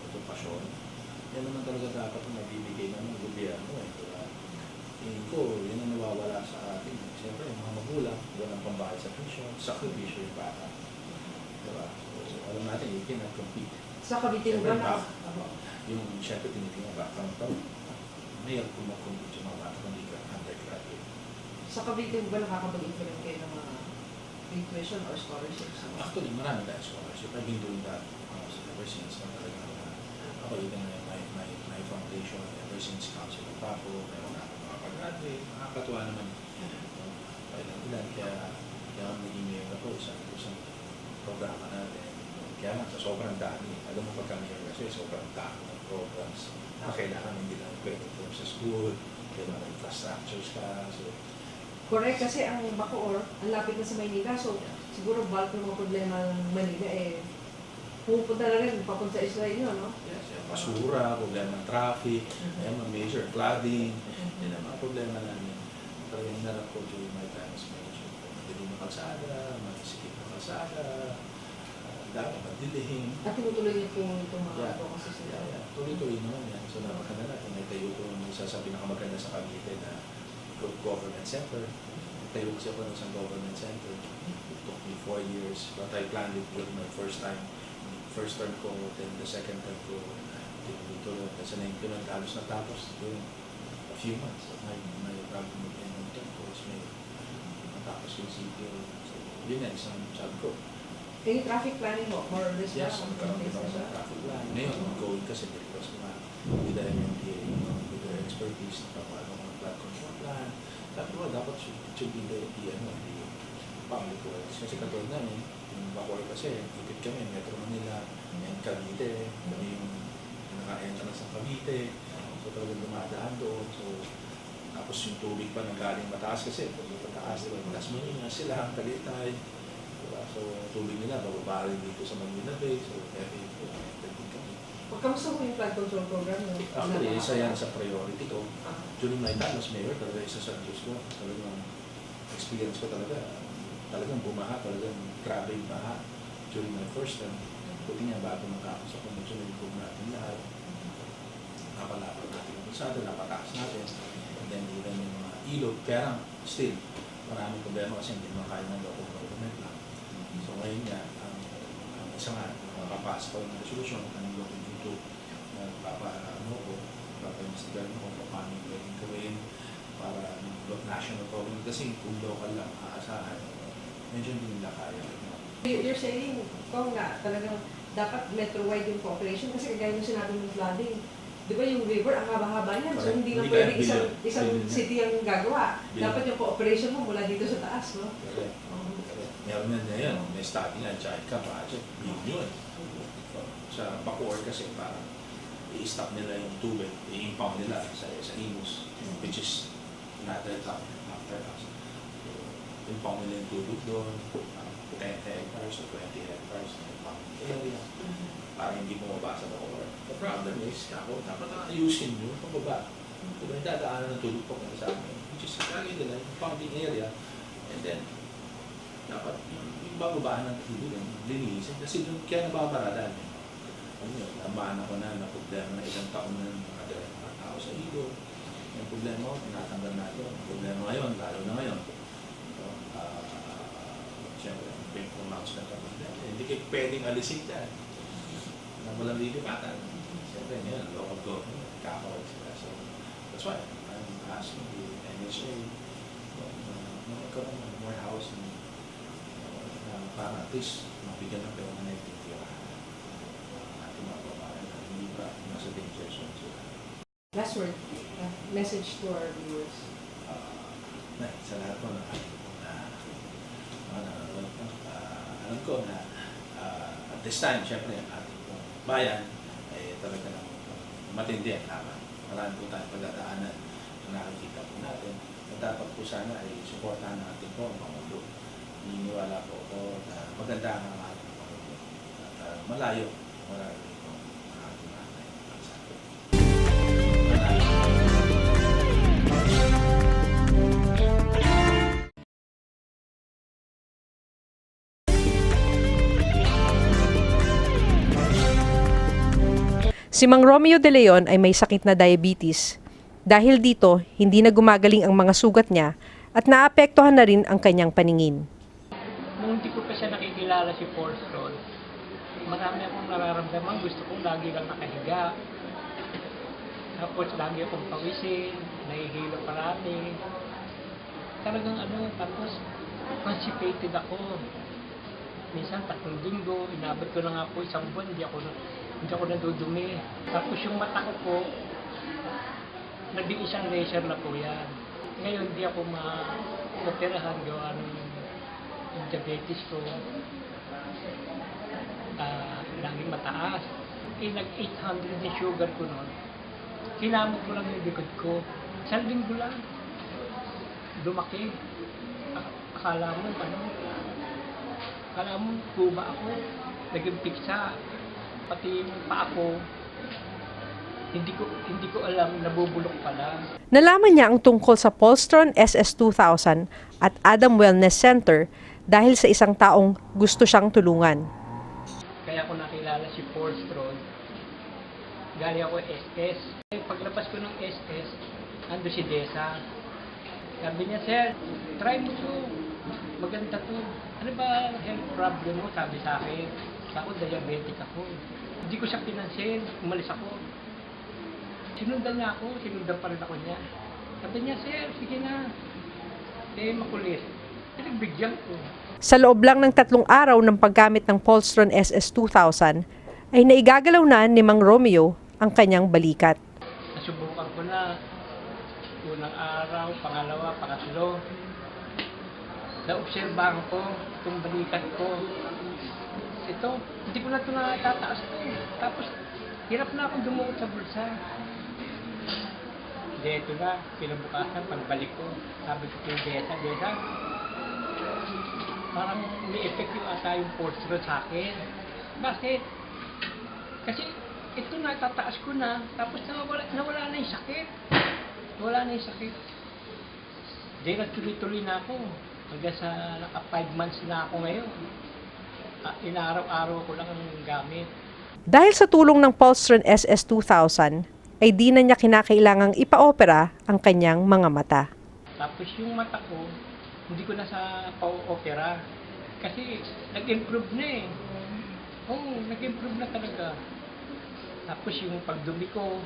okupasyon. Yan naman talaga dapat yung nabibigay ng gobyerno. Tingin ko, yun ang nawawala sa atin. Siyempre, yung mga magulang, walang pambayad sa tuition, sakripisyo yung bata. Diba? So, alam natin, you cannot compete. Sa Cavite ba na? Yung siyempre tinitingnan ba kang tao, may kumakumpit yung mga bata kung hindi ka undergraduate. Sa Cavite ba nakakapag-implement kayo ng mga tuition or scholarships? Actually, marami tayo scholarship. I've been doing that ever since na talaga ako even my foundation ever since Council of Papo, meron na akong mga pag-graduate, nakakatuwa naman. Kaya naging mayor ako sa programa natin. Kaya nga, sa sobrang dami. Alam mo pagka mayor kasi sobrang dami ng programs na kailangan hindi lang pwede sa school, kailangan infrastructures ka. So, Correct, kasi ang Bacoor, ang lapit na sa Maynila, so siguro bulk ng mga problema ng Manila pupunta na rin, papunta sa Israel yun, no? yes, basura, problema ng traffic, mga major flooding, yan ang mga problema namin. Talagang hinarap ko during my time as mayor. Madilim na kalsada, matisikip na kalsada, dami magdilihing. At tinutuloy niyo po itong mga advocacy sila. Tuloy-tuloy naman yan. So napakaganda natin, may tayo ko yung isa sa pinakamaganda sa Cavite na government center. Tayo kasi ako ng isang government center. It took me 4 years, but I planned it during my first term ko, then the second term ko, dito kasi na-implement, halos natapos during a few months. My problem with the term ko is may natapos yung CPO. So yun yan, isang job ko. Yung traffic planning mo, more or less Yes, na? magkaroon din ako ng traffic plan. Ngayon, ongoing kasi because with the MMDA, with their expertise, nakapalo ng flood control plan. Sabi ko, dapat should be the public works. Kasi katulad namin, yung Bacoor kasi, ikit kami, Metro Manila, and Cavite, kami yung naka-entrance ng Cavite. So talagang dumadaan doon. So, tapos yung tubig pa nanggaling mataas kasi, pag mataas, diba, mataas Manila, sila ang Tagaytay. So, tubig nila, bababa rin dito sa Manila Bay. So, every kami. Kamusta mo yung flood control program? Actually, isa yan sa priority ko. During my time as mayor, talaga isa sa Diyos ko. Talagang experience ko talagang bumaha, talagang grabe yung baha. During my first term, buti nga bago matapos ako, medyo nag-improve natin lahat. Napalapag natin yung kalsada, napataas natin. And then, even yung mga ilog. Kaya still, maraming problema kasi hindi makaya ng local government lang. So ngayon nga, ang isa nga, makapasok ko yung resolution kung anong gawin dito, papaimbestigahan ko kung paano yung pwedeng gawin para national government kasi kung local lang aasahan, medyo hindi nila kaya. You're saying, kung nga, talagang dapat metro-wide yung cooperation kasi kagaya yung sinabi ng flooding. Di ba yung river, ang haba-haba yan, so hindi na Hindi pwede kaya isang billion. city ang gagawa. Billion. Dapat yung cooperation mo mula dito sa taas, no? Correct. Meron na yan, may starting at saka ka budget, billion. Sa Bacoor kasi parang i-stop nila yung tubig, i-impound nila sa Imus, which is another town after us. So, impound nila yung tubig doon, 10 hectares or 20 hectares na impound area, para hindi bumaba sa Bacoor. The problem is, ako, dapat ayusin nyo yung pababa. Kung may dadaanan ng tubig po sa amin, which is lagi nila yung impounding area, and then, dapat yung bababaan ng tubig, linisin, kasi doon kaya nababarada niya. Namaan ako na problema na isang taon na mga tao sa ilo. Yung problema ko, tinatanggal natin. Yung problema ngayon, lalo na ngayon. So, siyempre, big pronouncement ang problema. Hindi kayo pwedeng alisin dyan. Na walang lilipatan. Siyempre, ngayon, local government, kakawag sila. So, that's why I'm asking the NHA magkaroon ng more housing para at least mabigyan ng permanent nasa danger zone sila. Last word, message to our viewers. Sa lahat po alam ko na at this time, syempre, ang ating bayan ay talaga ng matindi ang laban. Marami po tayong pagdadaanan na nakikita po natin. At dapat po sana ay supportahan natin po ang Pangulo. Naniniwala po ako na maganda ang ating Pangulo. At malayo po ang ating bansa. Si Mang Romeo de Leon ay may sakit na diabetes. Dahil dito, hindi na gumagaling ang mga sugat niya at naapektuhan na rin ang kanyang paningin. Nung hindi ko pa siya nakikilala si Pulsetron, marami akong nararamdaman. Gusto kong lagi lang nakahiga. Tapos lagi akong pawisin, nahihilo parati. Talagang tapos constipated ako. Minsan 3 linggo, inabot ko na nga po 1 buwan, hindi ako nadudumi. Tapos yung mata ko po, naging isang laser na po yan. Ngayon, hindi ako ma-operahan gawa ng diabetes ko. Laging mataas. Nag-800 yung sugar ko noon. Kinamot ko lang yung likod ko. 1 linggo lang. Lumaki. Akala mo, kuba ako. Naging piksa. Pati yung paa ko, hindi ko alam, nabubulok pala. Nalaman niya ang tungkol sa Pulsetron SS2000 at Adam Wellness Center dahil sa isang taong gusto siyang tulungan. Kaya ako nakilala si Pulsetron. Galing ako SS. Paglabas ko ng SS, ando si Desa. Sabi niya, "Sir, try mo to. Maganda to. Ano ba health problem mo?" Sabi sa akin. Ako, diabetic ako. Hindi ko siya pinansin. Umalis ako. Sinundan niya ako. Sinundan pa rin ako niya. Sabi niya, "Sir, sige na." Makulit. Pinagbigyan ko. Sa loob lang ng 3 araw ng paggamit ng Pulsetron SS2000, ay naigagalaw na ni Mang Romeo ang kanyang balikat. Nasubukan ko na. Unang araw, pangalawa, pangatlo. Naobserbahan ko itong balikat ko. Ito, hindi ko na ito natataas to. Tapos, hirap na akong dumukot sa bulsa. Hindi, ito na, pinabukasan, pagbalik ko. Sabi ko kay Desa, parang may effect yung ata yung Pulsetron sa akin. Bakit? Kasi, ito natataas ko na, tapos nawala na yung sakit. Wala na yung sakit. Di nagtuloy-tuloy na ako. Hanggang sa naka 5 months na ako ngayon. Inaraw-araw ko lang ang gamit. Dahil sa tulong ng Pulsetron SS2000, ay di na niya kinakailangang ipa-opera ang kanyang mga mata. Tapos yung mata ko, hindi ko na sa pa-opera. Kasi nag-improve na eh. Oo, nag-improve na talaga. Tapos yung pagdumi ko,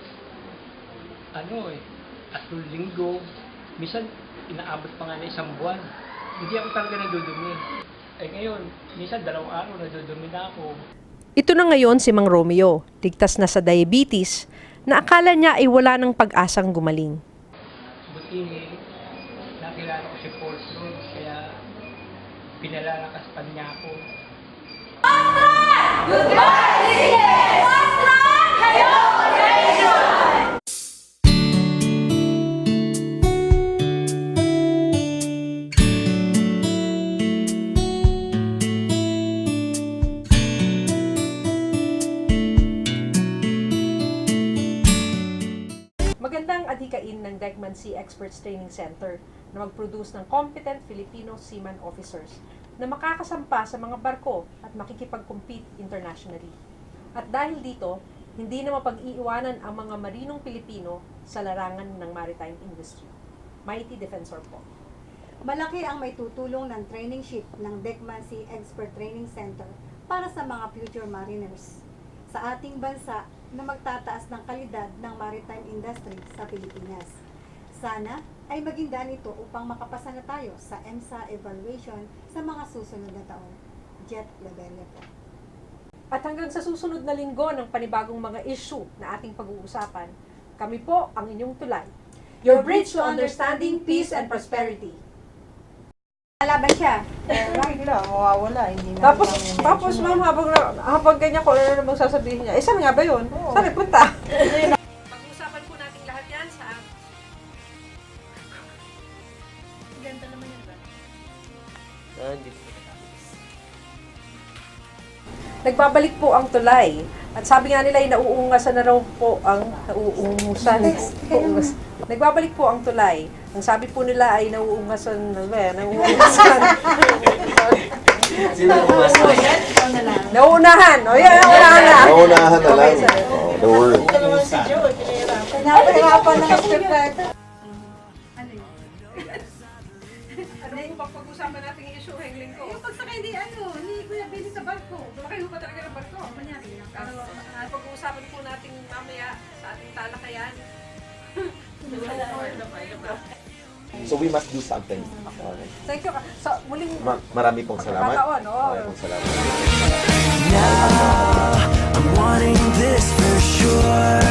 3 linggo. Minsan, inaabot pa nga na 1 buwan. Hindi ako talaga nadudumi. Ngayon, minsan 2 araw nadudumi na ako. Ito na ngayon si Mang Romeo, ligtas na sa diabetes, na akala niya ay wala ng pag-asang gumaling. Buti nakilala ko si Pulsetron, kaya pinalalakas pa niya ako. Magandang adhikain ng Deckman Sea Experts Training Center na mag-produce ng competent Filipino seaman officers na makakasampa sa mga barko at makikipag-compete internationally. At dahil dito, hindi na mapag-iiwanan ang mga marinong Pilipino sa larangan ng maritime industry. Mighty Defensor po. Malaki ang may tutulong ng training ship ng Deckman Sea Expert Training Center para sa mga future mariners sa ating bansa na magtataas ng kalidad ng maritime industry sa Pilipinas. Sana ay maging daan ito upang makapasa na tayo sa EMSA evaluation sa mga susunod na taon. Jet Revilla po. At hanggang sa susunod na linggo ng panibagong mga issue na ating pag-uusapan, kami po ang inyong tulay. Your bridge to understanding, peace, and prosperity. Alaban siya. Lagi lang, mawawala. Hindi na Tapos ma'am, habang ganyan ko, ano namang sasabihin niya? Saan nga ba yun? Saan punta? Pag-uusapan po natin lahat yan sa... Ganda naman yan ba? Nagbabalik po ang tulay. At sabi nga nila, nauungasan na raw po ang nauungusan. Nagbabalik po ang tulay. Ang sabi po nila ay nauungasan na ba? Nauungasan. Sino ang umasan? Nauunahan. O yan, nauunahan na. Naunahan na lang. Oh, the word. Pinapahirapan ng scriptwriter. Ano po bang pag-usapan natin yung issue hangling ko? Yung pagsakay ni Kuya Billy sa barko. Sumakay ba talaga ng barko? Manyari. Pag-uusapan po natin mamaya sa ating talakayan. So we must do something. Okay. Thank you. So, muling Marami pong salamat. pagkakataon, Marami pong salamat. I'm wanting this for sure.